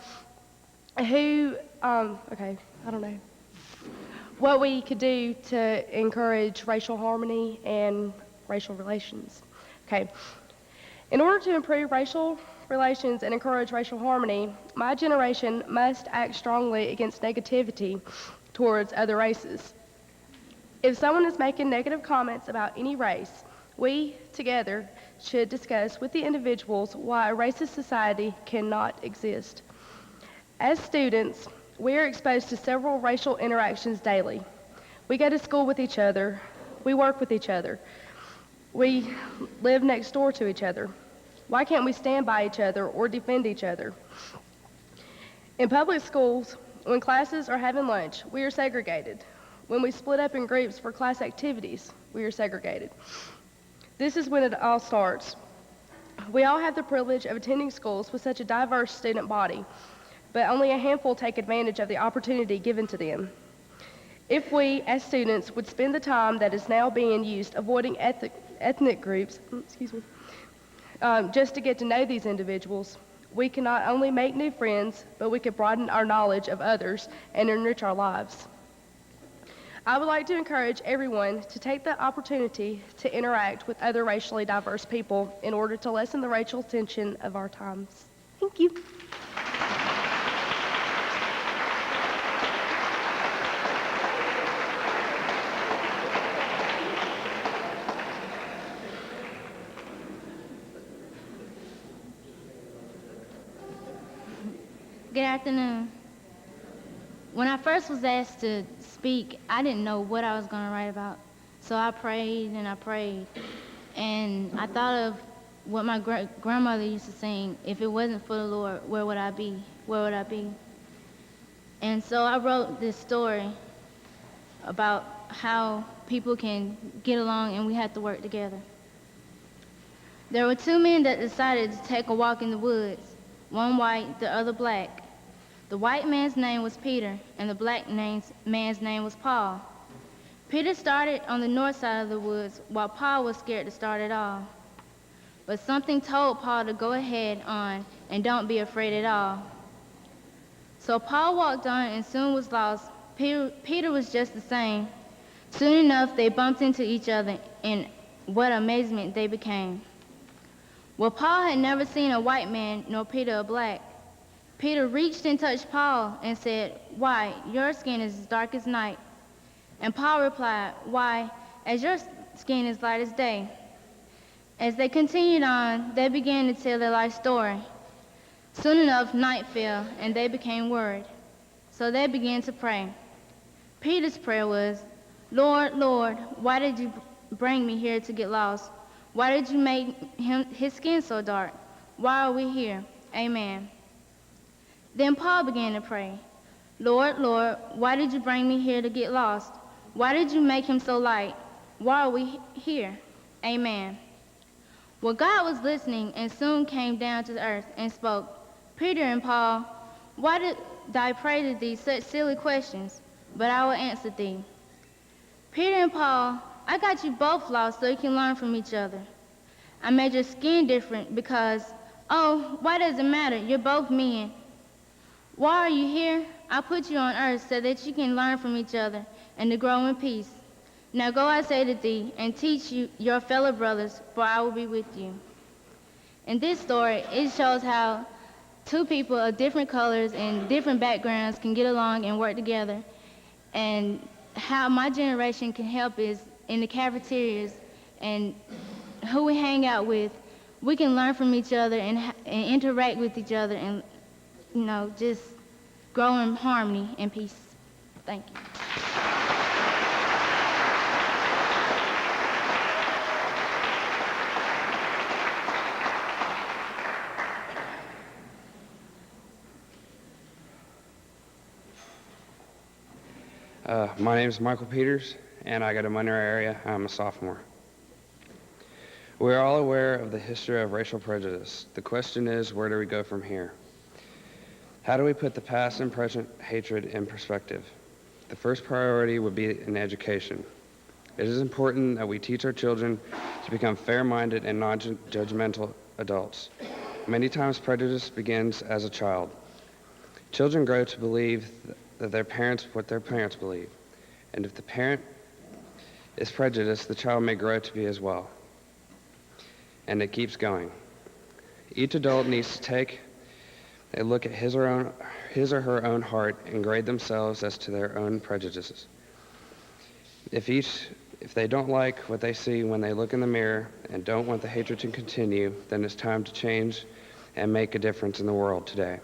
what we could do to encourage racial harmony and racial relations. Okay. In order to improve racial relations and encourage racial harmony, my generation must act strongly against negativity towards other races. If someone is making negative comments about any race, we together should discuss with the individuals why a racist society cannot exist. As students, we are exposed to several racial interactions daily. We go to school with each other, we work with each other, we live next door to each other. Why can't we stand by each other or defend each other? In public schools, when classes are having lunch, we are segregated. When we split up in groups for class activities, we are segregated. This is when it all starts. We all have the privilege of attending schools with such a diverse student body, but only a handful take advantage of the opportunity given to them. If we, as students, would spend the time that is now being used avoiding ethnic groups, just to get to know these individuals, we can not only make new friends, but we can broaden our knowledge of others and enrich our lives. I would like to encourage everyone to take the opportunity to interact with other racially diverse people in order to lessen the racial tension of our times. Thank you. Good afternoon. When I first was asked to speak, I didn't know what I was going to write about. So I prayed and I prayed. And I thought of what my grandmother used to sing, if it wasn't for the Lord, where would I be? Where would I be? And so I wrote this story about how people can get along and we have to work together. There were two men that decided to take a walk in the woods, one white, the other black. The white man's name was Peter, and the black man's name was Paul. Peter started on the north side of the woods, while Paul was scared to start at all. But something told Paul to go ahead on and don't be afraid at all. So Paul walked on and soon was lost. Peter was just the same. Soon enough, they bumped into each other, and what amazement they became. Well, Paul had never seen a white man, nor Peter a black. Peter reached and touched Paul and said, "Why, your skin is as dark as night." And Paul replied, "Why, as your skin is light as day." As they continued on, they began to tell their life story. Soon enough, night fell, and they became worried. So they began to pray. Peter's prayer was, "Lord, Lord, why did you bring me here to get lost? Why did you make his skin so dark? Why are we here? Amen." Then Paul began to pray, "Lord, Lord, why did you bring me here to get lost? Why did you make him so light? Why are we here? Amen." Well, God was listening and soon came down to the earth and spoke, "Peter and Paul, why did I pray to thee such silly questions? But I will answer thee. Peter and Paul, I got you both lost so you can learn from each other. I made your skin different because, oh, why does it matter? You're both men. Why are you here? I put you on earth so that you can learn from each other and to grow in peace. Now go, I say to thee, and teach you your fellow brothers, for I will be with you." In this story, it shows how two people of different colors and different backgrounds can get along and work together, and how my generation can help is in the cafeterias and who we hang out with. We can learn from each other and interact with each other and, just grow in harmony and peace. Thank you. My name is Michael Peters, and I go to Monroe area. I'm a sophomore. We're all aware of the history of racial prejudice. The question is, where do we go from here? How do we put the past and present hatred in perspective? The first priority would be in education. It is important that we teach our children to become fair-minded and non-judgmental adults. Many times prejudice begins as a child. Children grow to believe that what their parents believe. And if the parent is prejudiced, the child may grow to be as well. And it keeps going. Each adult needs to take a look at his or her own heart and grade themselves as to their own prejudices. If they don't like what they see when they look in the mirror and don't want the hatred to continue, then it's time to change and make a difference in the world today.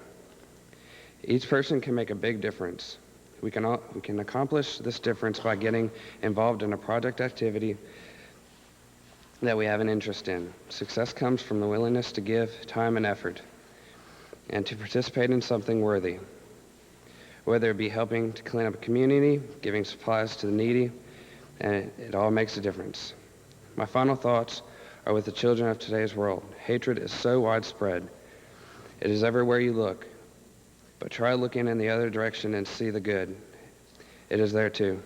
Each person can make a big difference. We can accomplish this difference by getting involved in a project activity that we have an interest in. Success comes from the willingness to give time and effort and to participate in something worthy, whether it be helping to clean up a community, giving supplies to the needy, and it all makes a difference. My final thoughts are with the children of today's world. Hatred is so widespread. It is everywhere you look. But try looking in the other direction and see the good. It is there too.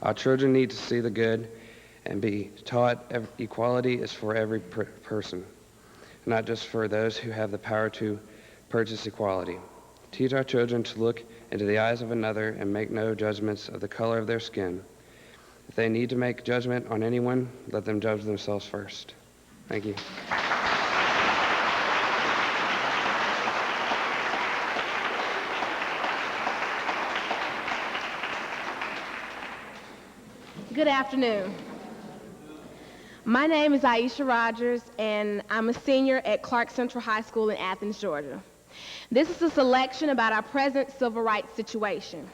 Our children need to see the good and be taught equality is for every person, not just for those who have the power to purchase equality. Teach our children to look into the eyes of another and make no judgments of the color of their skin. If they need to make judgment on anyone, let them judge themselves first. Thank you. Good afternoon. My name is Aisha Rogers, and I'm a senior at Clark Central High School in Athens, Georgia. This is a selection about our present civil rights situation.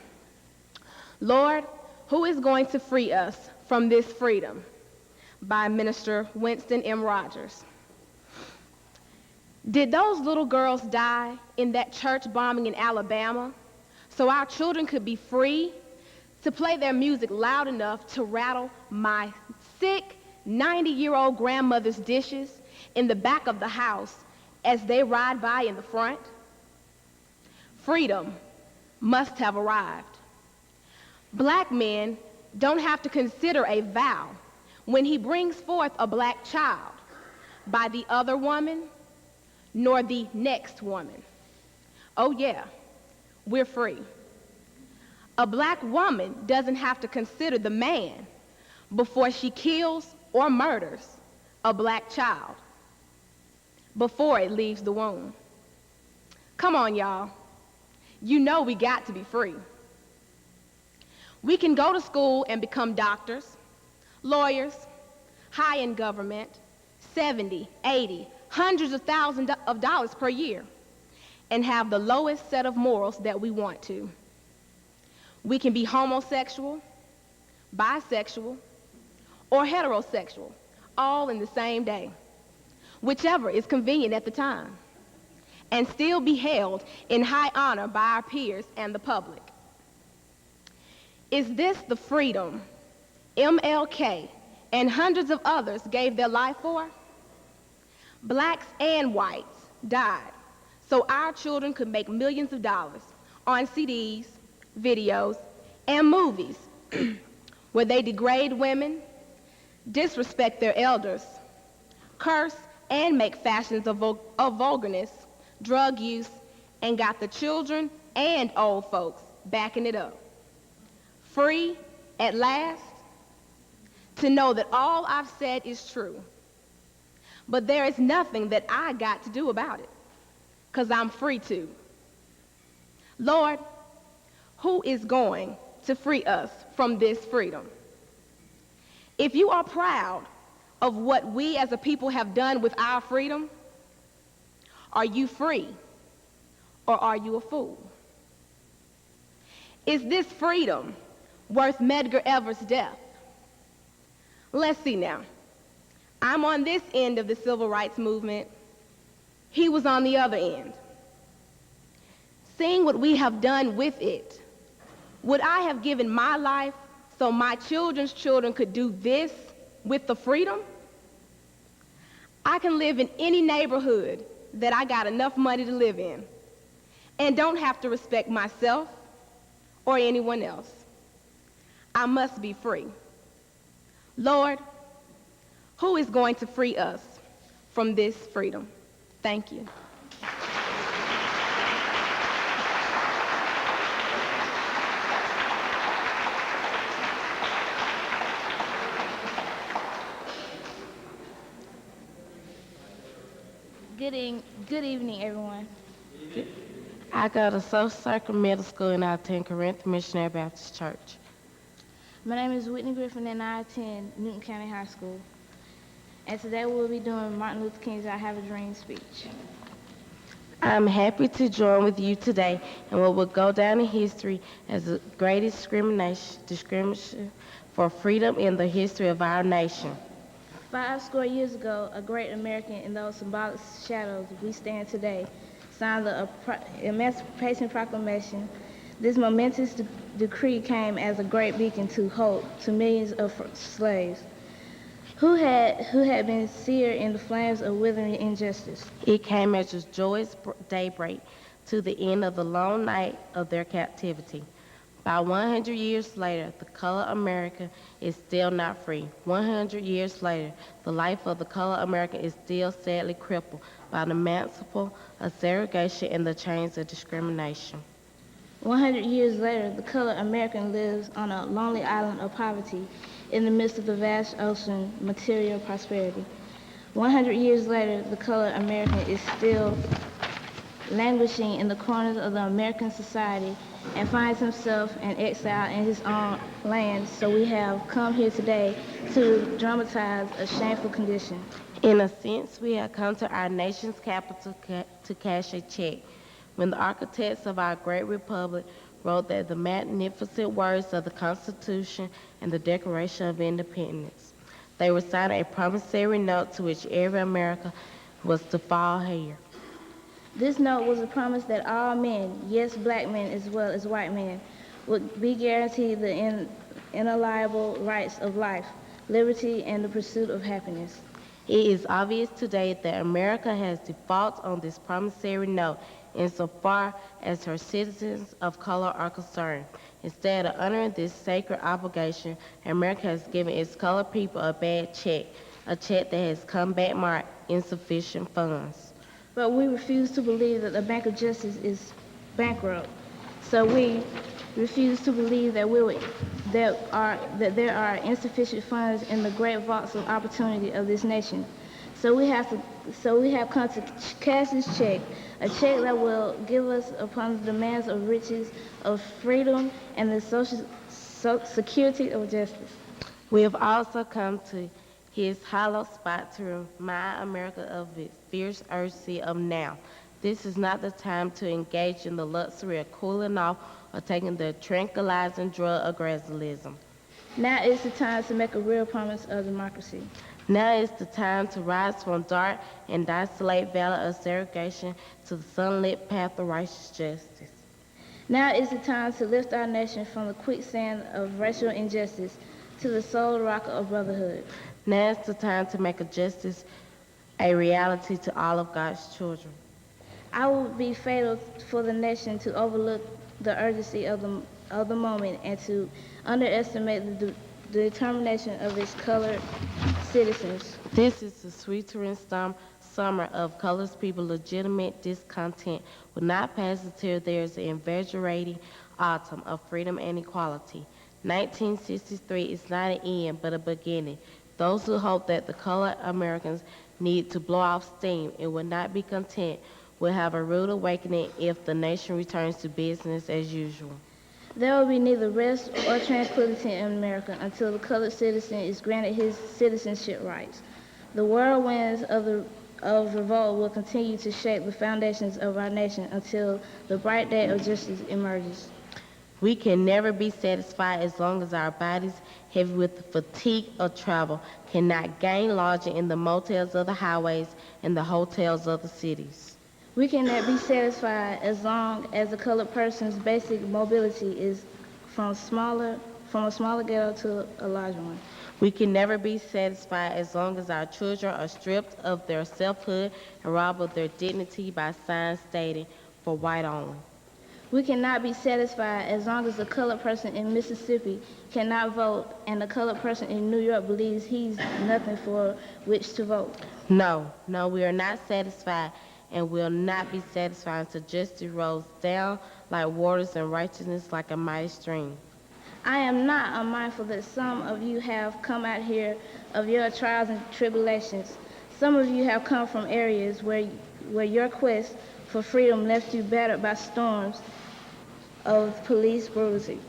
Lord, who is going to free us from this freedom? By Minister Winston M. Rogers. Did those little girls die in that church bombing in Alabama so our children could be free to play their music loud enough to rattle my sick 90-year-old grandmother's dishes in the back of the house as they ride by in the front? Freedom must have arrived. Black men don't have to consider a vow when he brings forth a black child by the other woman nor the next woman. Oh yeah, we're free. A black woman doesn't have to consider the man before she kills or murders a black child before it leaves the womb. Come on, y'all. You know we got to be free. We can go to school and become doctors, lawyers, high in government, 70, 80, hundreds of thousands of dollars per year, and have the lowest set of morals that we want to. We can be homosexual, bisexual, or heterosexual, all in the same day, whichever is convenient at the time, and still be held in high honor by our peers and the public. Is this the freedom MLK and hundreds of others gave their life for? Blacks and whites died so our children could make millions of dollars on CDs, videos, and movies where they degrade women, disrespect their elders, curse and make fashions of vulgarness, drug use, and got the children and old folks backing it up. Free at last to know that all I've said is true, but there is nothing that I got to do about it, because I'm free to. Lord, who is going to free us from this freedom? If you are proud of what we as a people have done with our freedom, are you free or are you a fool? Is this freedom worth Medgar Evers' death? Let's see now. I'm on this end of the civil rights movement. He was on the other end. Seeing what we have done with it, would I have given my life so my children's children could do this with the freedom? I can live in any neighborhood that I got enough money to live in and don't have to respect myself or anyone else. I must be free. Lord, who is going to free us from this freedom? Thank you. Good evening, everyone. I go to Social Circle Middle School and I attend Corinth Missionary Baptist Church. My name is Whitney Griffin and I attend Newton County High School. And today we'll be doing Martin Luther King's I Have a Dream speech. I'm happy to join with you today in what will go down in history as the greatest discrimination for freedom in the history of our nation. 50 years ago, a great American in those symbolic shadows we stand today signed the Emancipation Proclamation. This momentous decree came as a great beacon to hope to millions of slaves who had been seared in the flames of withering injustice. It came as a joyous daybreak to the end of the long night of their captivity. About 100 years later, the color American is still not free. 100 years later, the life of the color American is still sadly crippled by the mantle of segregation and the chains of discrimination. 100 years later, the colored American lives on a lonely island of poverty in the midst of the vast ocean of material prosperity. 100 years later, the colored American is still languishing in the corners of the American society and finds himself in exile in his own land. So we have come here today to dramatize a shameful condition. In a sense, we have come to our nation's capital to cash a check. When the architects of our great republic wrote that the magnificent words of the Constitution and the Declaration of Independence, they were signing a promissory note to which every American was to fall heir. This note was a promise that all men, yes, black men as well as white men, would be guaranteed the inalienable rights of life, liberty, and the pursuit of happiness. It is obvious today that America has defaulted on this promissory note insofar as her citizens of color are concerned. Instead of honoring this sacred obligation, America has given its colored people a bad check, a check that has come back marked insufficient funds. But we refuse to believe that the Bank of Justice is bankrupt. So we refuse to believe that there are insufficient funds in the great vaults of opportunity of this nation. So we have come to cash this check, a check that will give us upon the demands of riches, of freedom, and the social security of justice. We have also come to his hollow spot to remind America of its fierce urgency of now. This is not the time to engage in the luxury of cooling off or taking the tranquilizing drug of gradualism. Now is the time to make a real promise of democracy. Now is the time to rise from dark and desolate valley of segregation to the sunlit path of righteous justice. Now is the time to lift our nation from the quicksand of racial injustice to the solid rock of brotherhood. Now is the time to make justice a reality to all of God's children. I would be fatal for the nation to overlook the urgency of the moment and to underestimate the determination of its colored citizens. This is the sweltering summer of colored people's legitimate discontent will not pass until there is an invigorating autumn of freedom and equality. 1963 is not an end, but a beginning. Those who hope that the colored Americans need to blow off steam and will not be content will have a rude awakening if the nation returns to business as usual. There will be neither rest or tranquility in America until the colored citizen is granted his citizenship rights. The whirlwinds of revolt will continue to shake the foundations of our nation until the bright day of justice emerges. We can never be satisfied as long as our bodies, heavy with the fatigue of travel, cannot gain lodging in the motels of the highways and the hotels of the cities. We cannot be satisfied as long as a colored person's basic mobility is from a smaller ghetto to a larger one. We can never be satisfied as long as our children are stripped of their selfhood and robbed of their dignity by signs stating, "For white only." We cannot be satisfied as long as a colored person in Mississippi cannot vote and a colored person in New York believes he's nothing for which to vote. No, we are not satisfied and will not be satisfied until justice rolls down like waters and righteousness like a mighty stream. I am not unmindful that some of you have come out here of your trials and tribulations. Some of you have come from areas where your quest for freedom left you battered by storms of police brutality.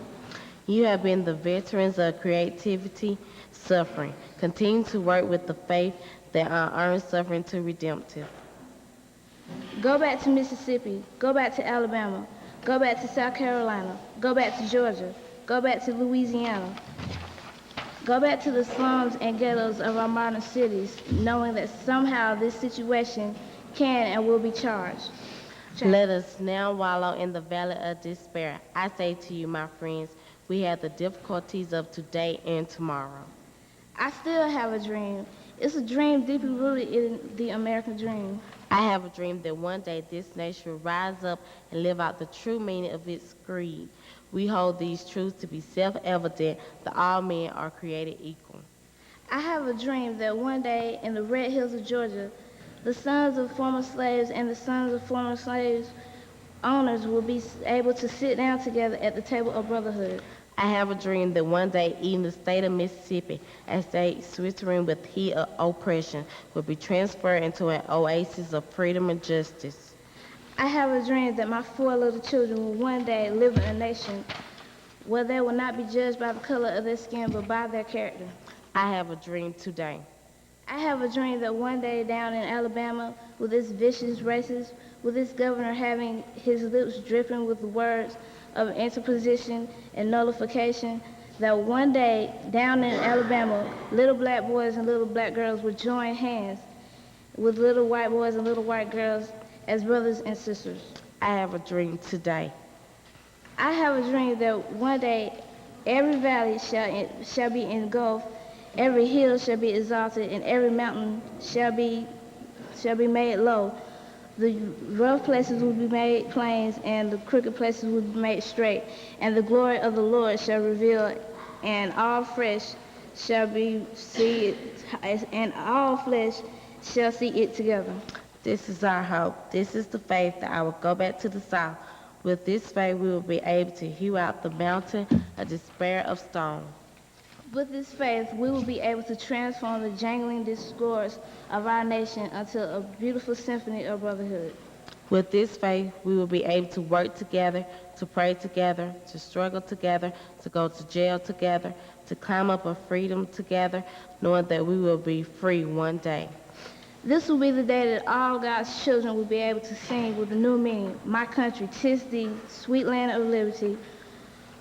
You have been the veterans of creativity, suffering. Continue to work with the faith that unearned suffering to redemptive. Go back to Mississippi. Go back to Alabama. Go back to South Carolina. Go back to Georgia. Go back to Louisiana. Go back to the slums and ghettos of our modern cities, knowing that somehow this situation can and will be changed. Let us now wallow in the valley of despair. I say to you, my friends, we have the difficulties of today and tomorrow. I still have a dream. It's a dream deeply rooted in the American dream. I have a dream that one day this nation will rise up and live out the true meaning of its creed. We hold these truths to be self-evident that all men are created equal. I have a dream that one day in the red hills of Georgia, the sons of former slaves and the sons of former slaves owners will be able to sit down together at the table of brotherhood. I have a dream that one day even the state of Mississippi, a state sweltering with heat of oppression, will be transferred into an oasis of freedom and justice. I have a dream that my 4 little children will one day live in a nation where they will not be judged by the color of their skin but by their character. I have a dream today. I have a dream that one day down in Alabama, with its vicious racists, with its governor having his lips dripping with the words of interposition and nullification, that one day down in Alabama, little black boys and little black girls would join hands with little white boys and little white girls as brothers and sisters. I have a dream today. I have a dream that one day every valley shall be engulfed, every hill shall be exalted, and every mountain shall be made low. The rough places will be made plains, and the crooked places will be made straight. And the glory of the Lord shall reveal, and all flesh shall see it together. This is our hope. This is the faith that I will go back to the South. With this faith, we will be able to hew out the mountain of despair of stone. With this faith, we will be able to transform the jangling discords of our nation into a beautiful symphony of brotherhood. With this faith, we will be able to work together, to pray together, to struggle together, to go to jail together, to climb up a freedom together, knowing that we will be free one day. This will be the day that all God's children will be able to sing with a new meaning. My country, 'tis thee, sweet land of liberty,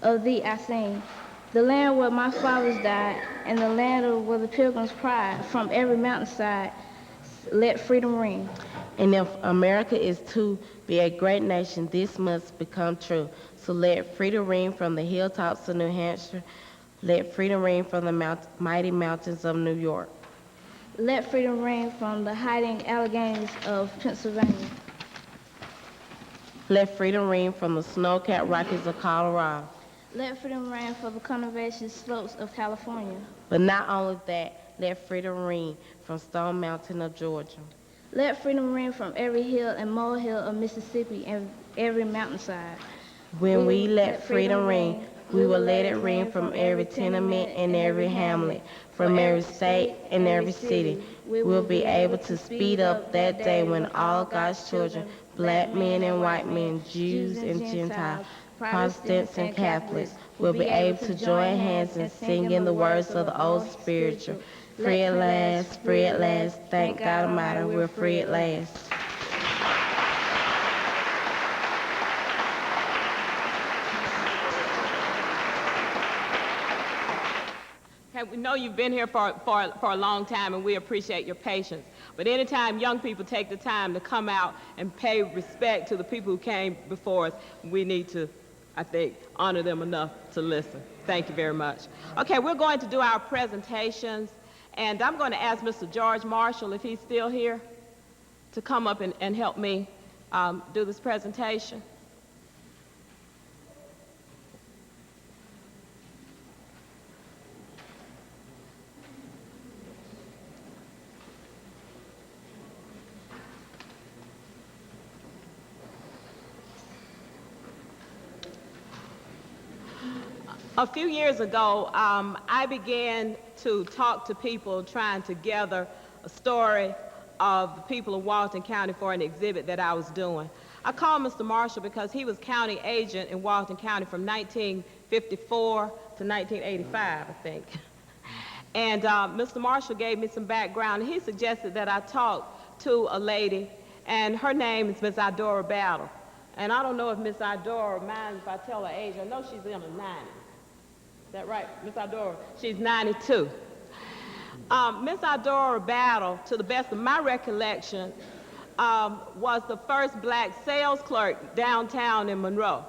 of thee I sing. The land where my fathers died, and the land where the pilgrims cried, from every mountainside, let freedom ring. And if America is to be a great nation, this must become true. So let freedom ring from the hilltops of New Hampshire. Let freedom ring from the mighty mountains of New York. Let freedom ring from the hiding Alleghanies of Pennsylvania. Let freedom ring from the snow-capped Rockies of Colorado. Let freedom ring from the conservation slopes of California. But not only that, let freedom ring from Stone Mountain of Georgia. Let freedom ring from every hill and molehill of Mississippi and every mountainside. When we let freedom ring, we will let it ring from every tenement and every hamlet, from every state and every city. We will be able to speed up that day when all God's children, black men and white men, Jews and Gentiles, Protestants and Catholics, will be able to join hands in singing the words of the old spiritual. Free at last, free at last, thank God Almighty, we're free at last. Okay, we know you've been here for a long time, and we appreciate your patience. But anytime young people take the time to come out and pay respect to the people who came before us, we need to, I think, honor them enough to listen. Thank you very much. Okay, we're going to do our presentations, and I'm going to ask Mr. George Marshall, if he's still here, to come up and help me do this presentation. A few years ago, I began to talk to people trying to gather a story of the people of Walton County for an exhibit that I was doing. I called Mr. Marshall because he was county agent in Walton County from 1954 to 1985, I think. And Mr. Marshall gave me some background, and he suggested that I talk to a lady, and her name is Miss Idora Battle. And I don't know if Miss Idora minds if I tell her age. I know she's in her 90s. Is that right, Miss Idora? She's 92. Miss Idora Battle, to the best of my recollection, was the first black sales clerk downtown in Monroe.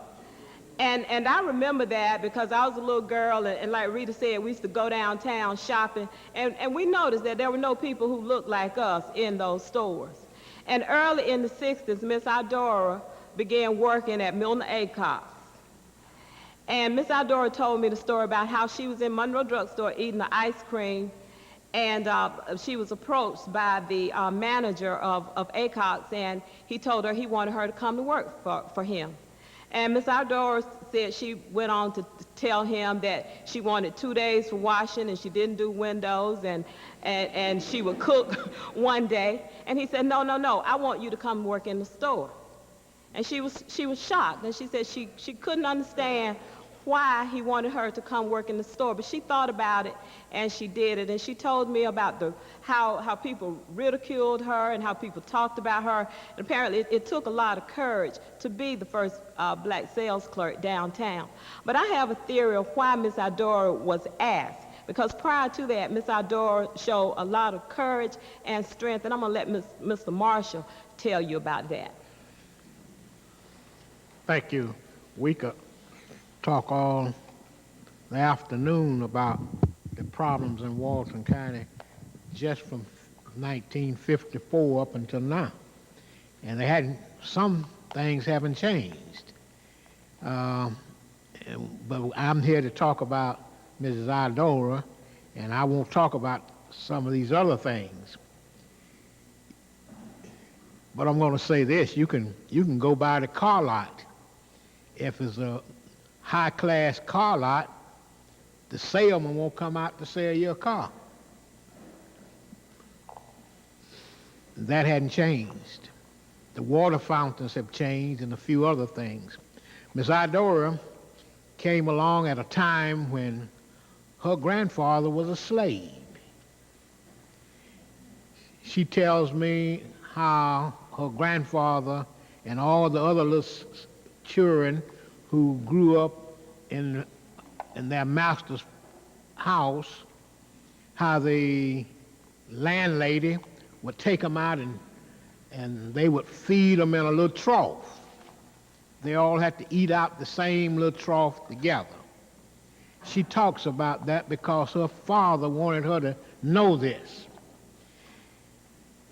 And I remember that because I was a little girl, and like Rita said, we used to go downtown shopping, and we noticed that there were no people who looked like us in those stores. And early in the 60s, Miss Idora began working at Milton Acox. And Miss Idora told me the story about how she was in Monroe Drugstore eating the ice cream, and she was approached by the manager of Acox, and he told her he wanted her to come to work for him. And Miss Idora said she went on to tell him that she wanted 2 days for washing, and she didn't do windows, and she would cook one day. And he said, no, I want you to come work in the store. And she was shocked, and she said she couldn't understand why he wanted her to come work in the store, but she thought about it and she did it. And she told me about how people ridiculed her and how people talked about her. And apparently it took a lot of courage to be the first black sales clerk downtown. But I have a theory of why Miss Idora was asked, because prior to that, Miss Idora showed a lot of courage and strength, and I'm going to let Mr. Marshall tell you about that. Thank you. We could talk all the afternoon about the problems in Walton County just from 1954 up until now. And some things haven't changed. But I'm here to talk about Mrs. Idora, and I won't talk about some of these other things. But I'm going to say this: you can go by the car lot. If it's a high-class car lot, the salesman won't come out to sell you a car. That hadn't changed. The water fountains have changed and a few other things. Miss Idora came along at a time when her grandfather was a slave. She tells me how her grandfather and all the other little children who grew up in their master's house, how the landlady would take them out and they would feed them in a little trough. They all had to eat out the same little trough together. She talks about that because her father wanted her to know this.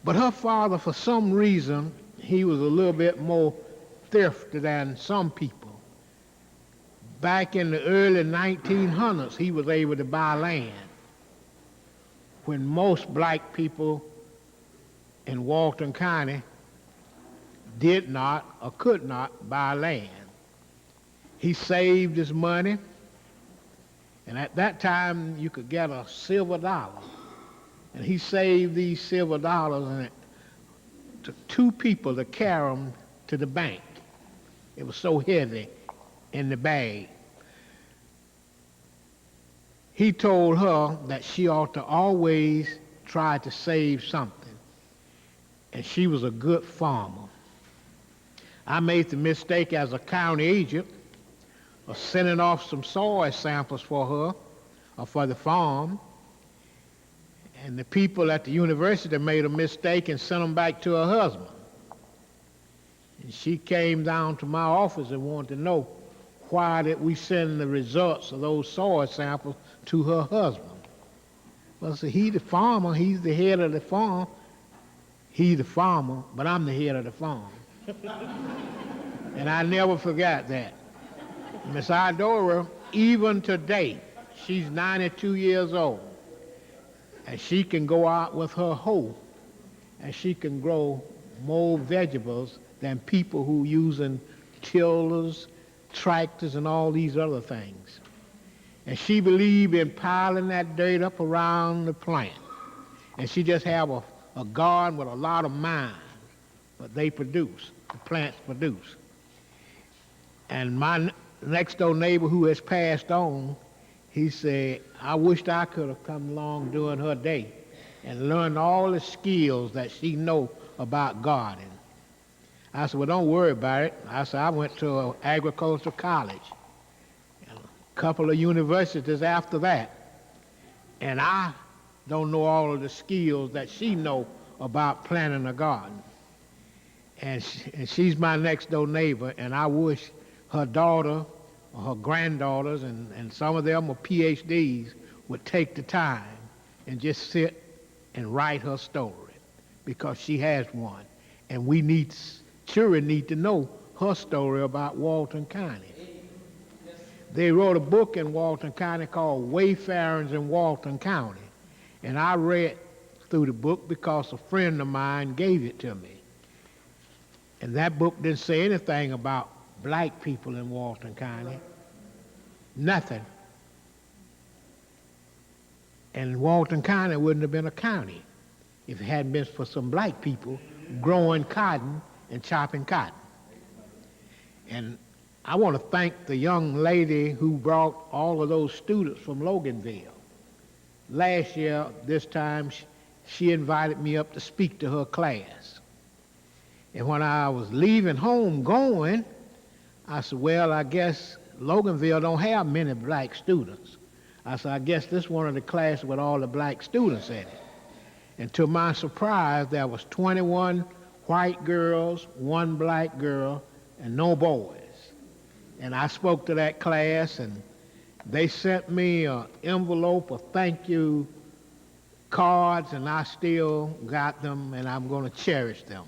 But her father, for some reason, he was a little bit more thrifty than some people. Back in the early 1900s, he was able to buy land when most black people in Walton County did not or could not buy land. He saved his money, and at that time you could get a silver dollar. And he saved these silver dollars, and it took 2 people to carry them to the bank. It was so heavy in the bag. He told her that she ought to always try to save something, and she was a good farmer. I made the mistake as a county agent of sending off some soil samples for her or for the farm, And the people at the university made a mistake and sent them back to her husband. And she came down to my office and wanted to know why did we send the results of those soil samples to her husband. Well, see, he's the farmer, he's the head of the farm. He's the farmer, but I'm the head of the farm. And I never forgot that. Miss Idora, even today, she's 92 years old, and she can go out with her hoe, and she can grow more vegetables than people who using tillers, tractors, and all these other things. And she believed in piling that dirt up around the plant. And she just have a garden with a lot of mines, but they produce, the plants produce. And my next door neighbor who has passed on, he said, I wished I could have come along during her day and learned all the skills that she know about gardening. I said, well, don't worry about it. I said, I went to an agricultural college, and a couple of universities after that, and I don't know all of the skills that she know about planting a garden. And she's my next door neighbor, and I wish her daughter or her granddaughters, and some of them are PhDs, would take the time and just sit and write her story, because she has one. And children need to know her story about Walton County. They wrote a book in Walton County called Wayfarers in Walton County. And I read through the book because a friend of mine gave it to me. And that book didn't say anything about black people in Walton County. Nothing. And Walton County wouldn't have been a county if it hadn't been for some black people growing cotton and chopping cotton. And I want to thank the young lady who brought all of those students from Loganville. Last year, this time, she invited me up to speak to her class. And when I was leaving home going, I said, well, I guess Loganville don't have many black students. I said, I guess this is one of the classes with all the black students in it. And to my surprise, there was 21 white girls, 1 black girl, and no boys. And I spoke to that class, and they sent me an envelope of thank you cards, and I still got them, and I'm going to cherish them.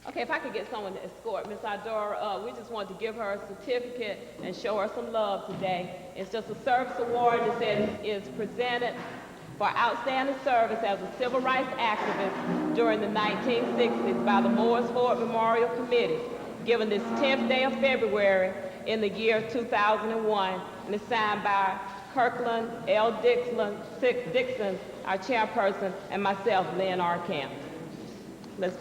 Okay, if I could get someone to escort Miss Idora, we just wanted to give her a certificate and show her some love today. It's just a service award that says is presented for outstanding service as a civil rights activist during the 1960s by the Morris Ford Memorial Committee, given this 10th day of February in the year 2001, and it's signed by Kirkland L. Dixon, our chairperson, and myself, Lynn R. Camp. Let's.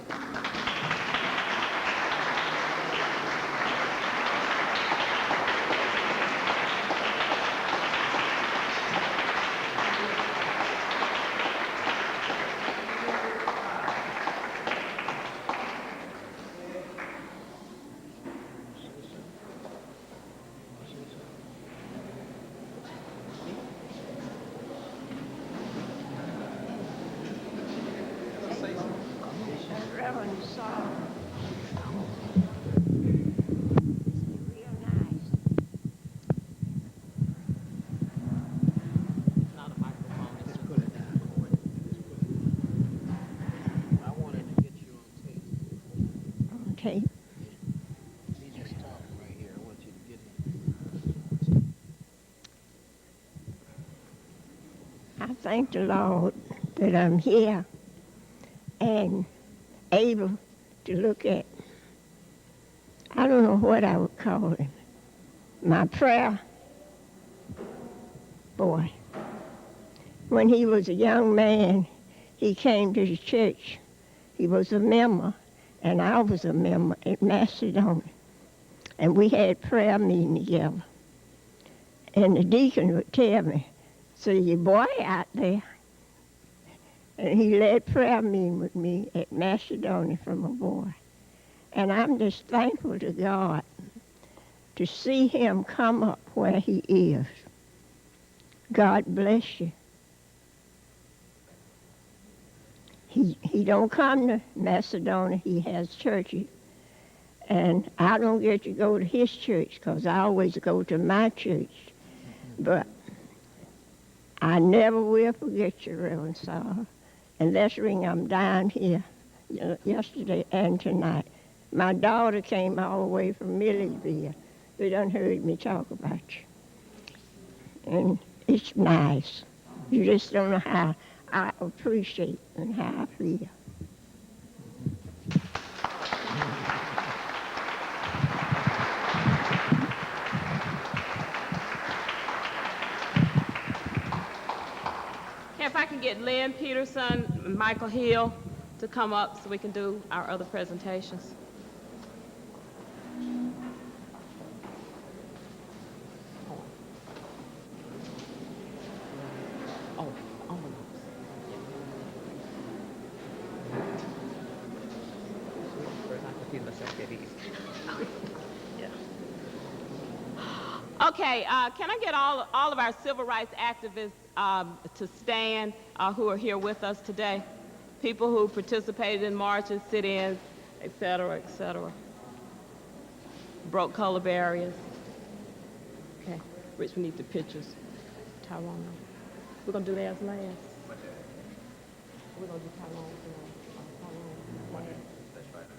Okay. I thank the Lord that I'm here and able to look at, I don't know what I would call him, my prayer boy. When he was a young man, he came to the church. He was a member, and I was a member at Macedonia. And we had prayer meeting together. And the deacon would tell me, so your boy out there. And he led prayer meeting with me at Macedonia from a boy. And I'm just thankful to God to see him come up where he is. God bless you. He don't come to Macedonia. He has churches. And I don't get to go to his church because I always go to my church. But I never will forget you, Reverend Saul. And that's the reason I'm down here yesterday and tonight. My daughter came all the way from Millersville. They done heard me talk about you. And it's nice. You just don't know how I appreciate and how I feel. If I can get Lynn Peterson and Michael Hill to come up so we can do our other presentations. Okay, can I get all of our civil rights activists to stand who are here with us today? People who participated in marches, sit-ins, et cetera, et cetera. Broke color barriers. Okay, Rich, we need the pictures. Tyrone. We're going to do theirs last. We're going to do Tyrone.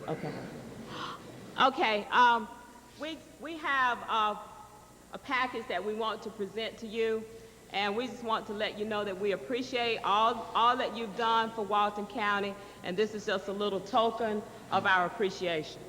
Okay. Okay, we have a package that we want to present to you, and we just want to let you know that we appreciate all that you've done for Walton County, and this is just a little token of our appreciation.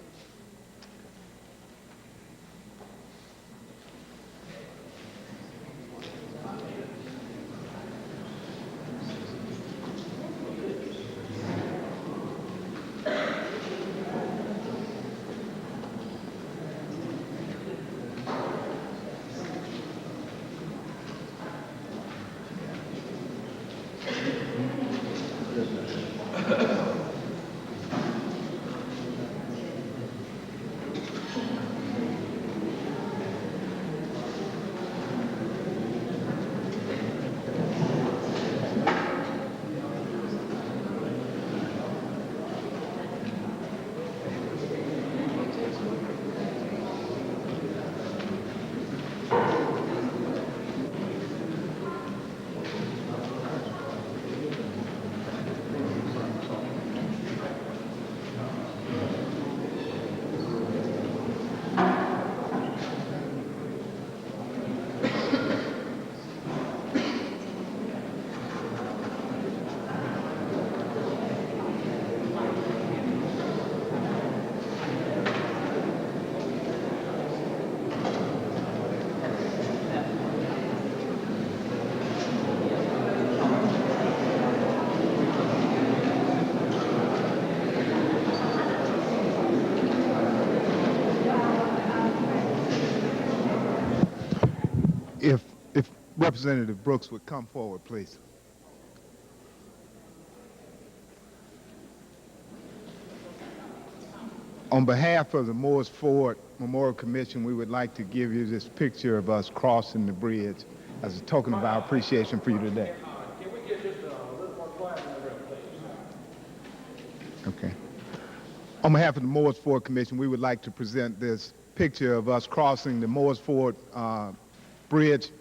If Representative Brooks would come forward, please. On behalf of the Morris Ford Memorial Commission, we would like to give you this picture of us crossing the bridge as a token of our appreciation for you today. Can we get just a little more quiet in the room, please? Okay. On behalf of the Morris Ford Commission, we would like to present this picture of us crossing the Morris Ford Bridge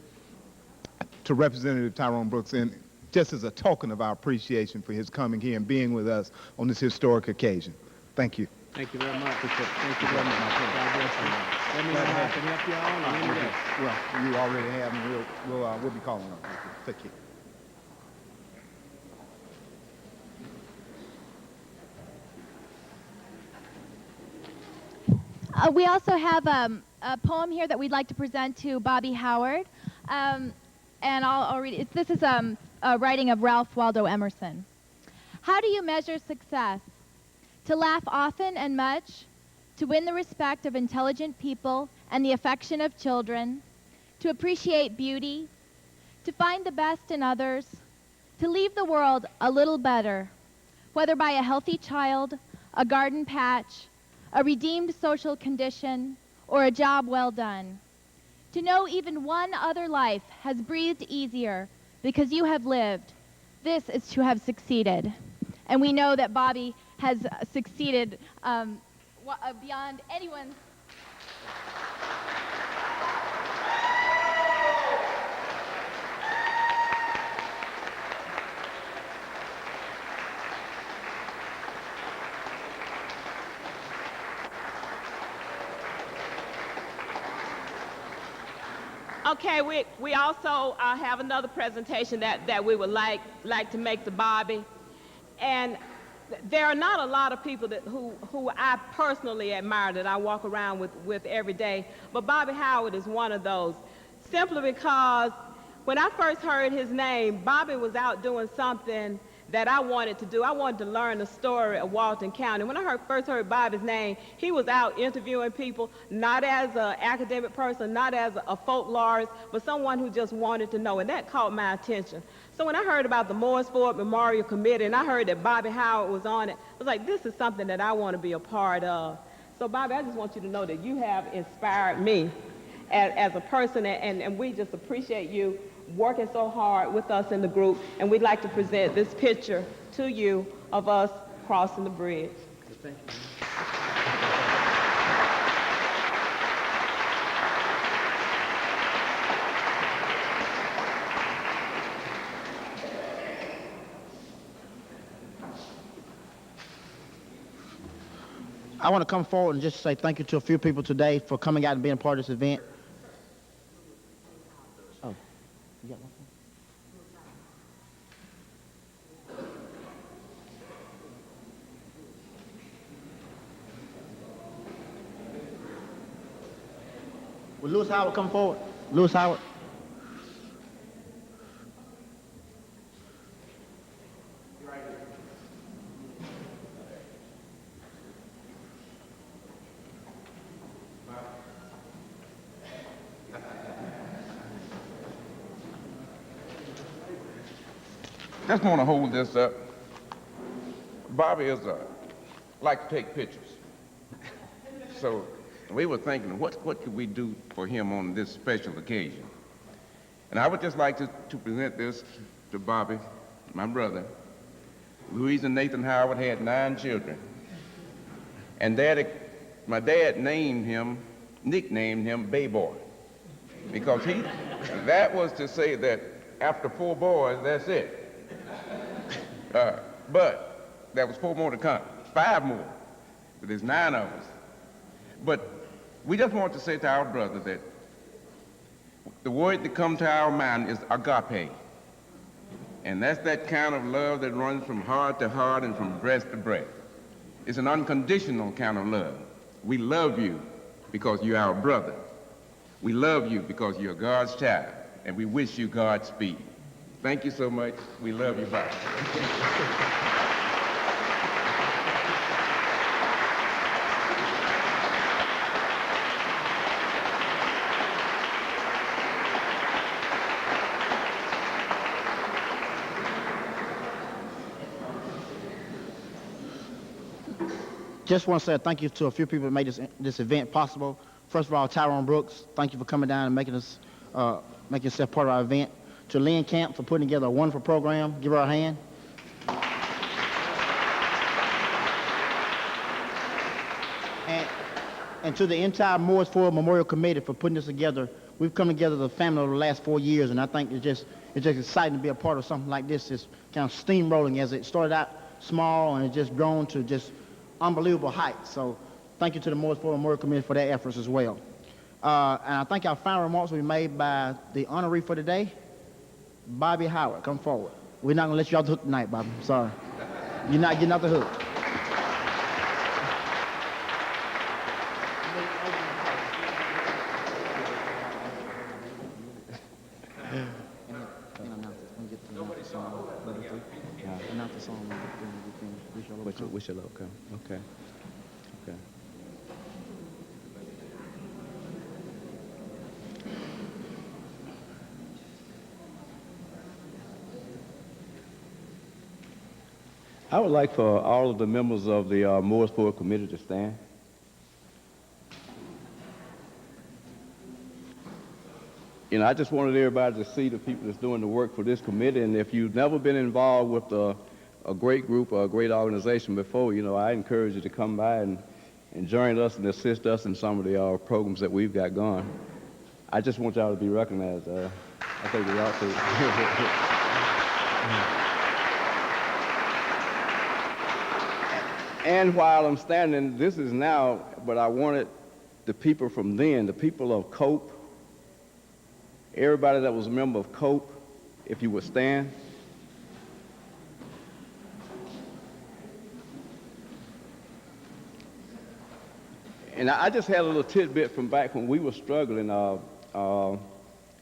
to Representative Tyrone Brooks, and just as a token of our appreciation for his coming here and being with us on this historic occasion. Thank you. Thank you very much. Thank you very much. God bless you. Let me know how I can help you all. And let me know. Well, you already have, and we'll be calling on you. Take care. We also have a poem here that we'd like to present to Bobby Howard. And I'll read it. This is a writing of Ralph Waldo Emerson. How do you measure success? To laugh often and much, to win the respect of intelligent people and the affection of children, to appreciate beauty, to find the best in others, to leave the world a little better, whether by a healthy child, a garden patch, a redeemed social condition, or a job well done. To know even one other life has breathed easier because you have lived. This is to have succeeded. And we know that Bobby has succeeded beyond anyone's. Okay, we also have another presentation that we would like to make to Bobby. And there are not a lot of people who I personally admire that I walk around with every day, but Bobby Howard is one of those. Simply because when I first heard his name, Bobby was out doing something that I wanted to do. I wanted to learn the story of Walton County. When I first heard Bobby's name, he was out interviewing people, not as an academic person, not as a folklorist, but someone who just wanted to know, and that caught my attention. So when I heard about the Morris Ford Memorial Committee, and I heard that Bobby Howard was on it, I was like, this is something that I want to be a part of. So Bobby, I just want you to know that you have inspired me as a person, and we just appreciate you working so hard with us in the group, and we'd like to present this picture to you of us crossing the bridge. Thank you. I want to come forward and just say thank you to a few people today for coming out and being part of this event. Oh, you got one? Will Lewis Howard come forward? Lewis Howard. Just want to hold this up. Bobby is like to take pictures. So we were thinking, what could we do for him on this special occasion? And I would just like to present this to Bobby, my brother. Louisa and Nathan Howard had 9 children. And my dad nicknamed him Bay Boy. Because that was to say that after 4 boys, that's it. But there was 4 more to come, 5 more, but there's 9 of us. But we just want to say to our brother that the word that comes to our mind is agape. And that's that kind of love that runs from heart to heart and from breast to breast. It's an unconditional kind of love. We love you because you're our brother. We love you because you're God's child, and we wish you Godspeed. Thank you so much. We love you, Bobby. Just want to say thank you to a few people that made this event possible. First of all, Tyrone Brooks, thank you for coming down and making yourself part of our event. To Lynn Camp for putting together a wonderful program. Give her a hand. And to the entire Morris Ford Memorial Committee for putting this together. We've come together as a family over the last 4 years, and I think it's just exciting to be a part of something like this. It's kind of steamrolling as it started out small, and it's just grown to just unbelievable heights. So thank you to the Morris Ford Memorial Committee for their efforts as well. And I think our final remarks will be made by the honoree for today, Bobby Howard. Come forward. We're not going to let you off the hook tonight, Bobby. I'm sorry. You're not getting off the hook. Wish you luck. Okay. I would like for all of the members of the Morris Ford Committee to stand. You know, I just wanted everybody to see the people that's doing the work for this committee, and if you've never been involved with the a great group or a great organization before, I encourage you to come by and join us and assist us in some of the programs that we've got going. I just want y'all to be recognized. I think we ought to. And while I'm standing, this is now, but I wanted the people from then, the people of COPE, everybody that was a member of COPE, if you would stand. And I just had a little tidbit from back when we were struggling.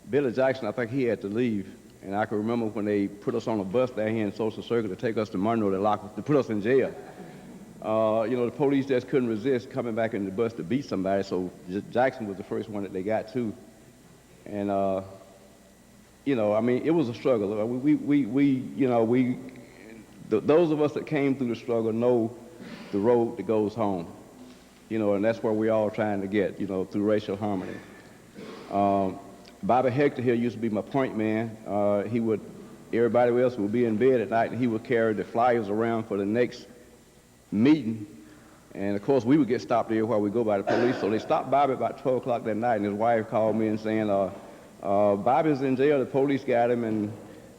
Billy Jackson, I think he had to leave. And I can remember when they put us on a bus down here in Social Circle to take us to Monroe to put us in jail. The police just couldn't resist coming back in the bus to beat somebody, so Jackson was the first one that they got to. And, it was a struggle. Those of us that came through the struggle know the road that goes home, and that's where we're all trying to get, through racial harmony. Bobby Hector here used to be my point man. Everybody else would be in bed at night, and he would carry the flyers around for the next meeting. And of course, we would get stopped there while we go by the police. So they stopped Bobby about 12 o'clock that night, and his wife called me and saying, Bobby's in jail. The police got him and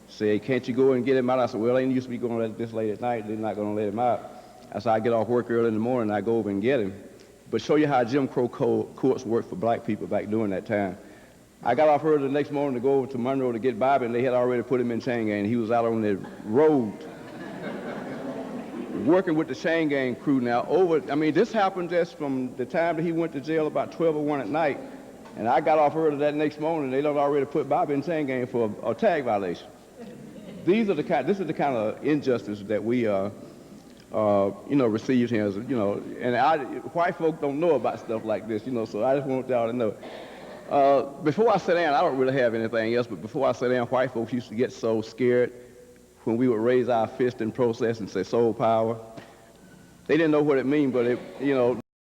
said, can't you go and get him out? I said, well, they used to be going this late at night. They're not going to let him out. I said, I get off work early in the morning, and I go over and get him. But show you how Jim Crow courts worked for black people back during that time. I got off early the next morning to go over to Monroe to get Bobby, and they had already put him in chain gang. He was out on the road working with the chain gang crew now. This happened just from the time that he went to jail about 12 or 1 at night, and I got off early that next morning, and they done already put Bobby in chain gang for a tag violation. This is the kind of injustice that we received here, and white folk don't know about stuff like this, so I just want y'all to know. Before I sit down, I don't really have anything else, but before I sit down, white folks used to get so scared when we would raise our fist in protest and say soul power. They didn't know what it meant, but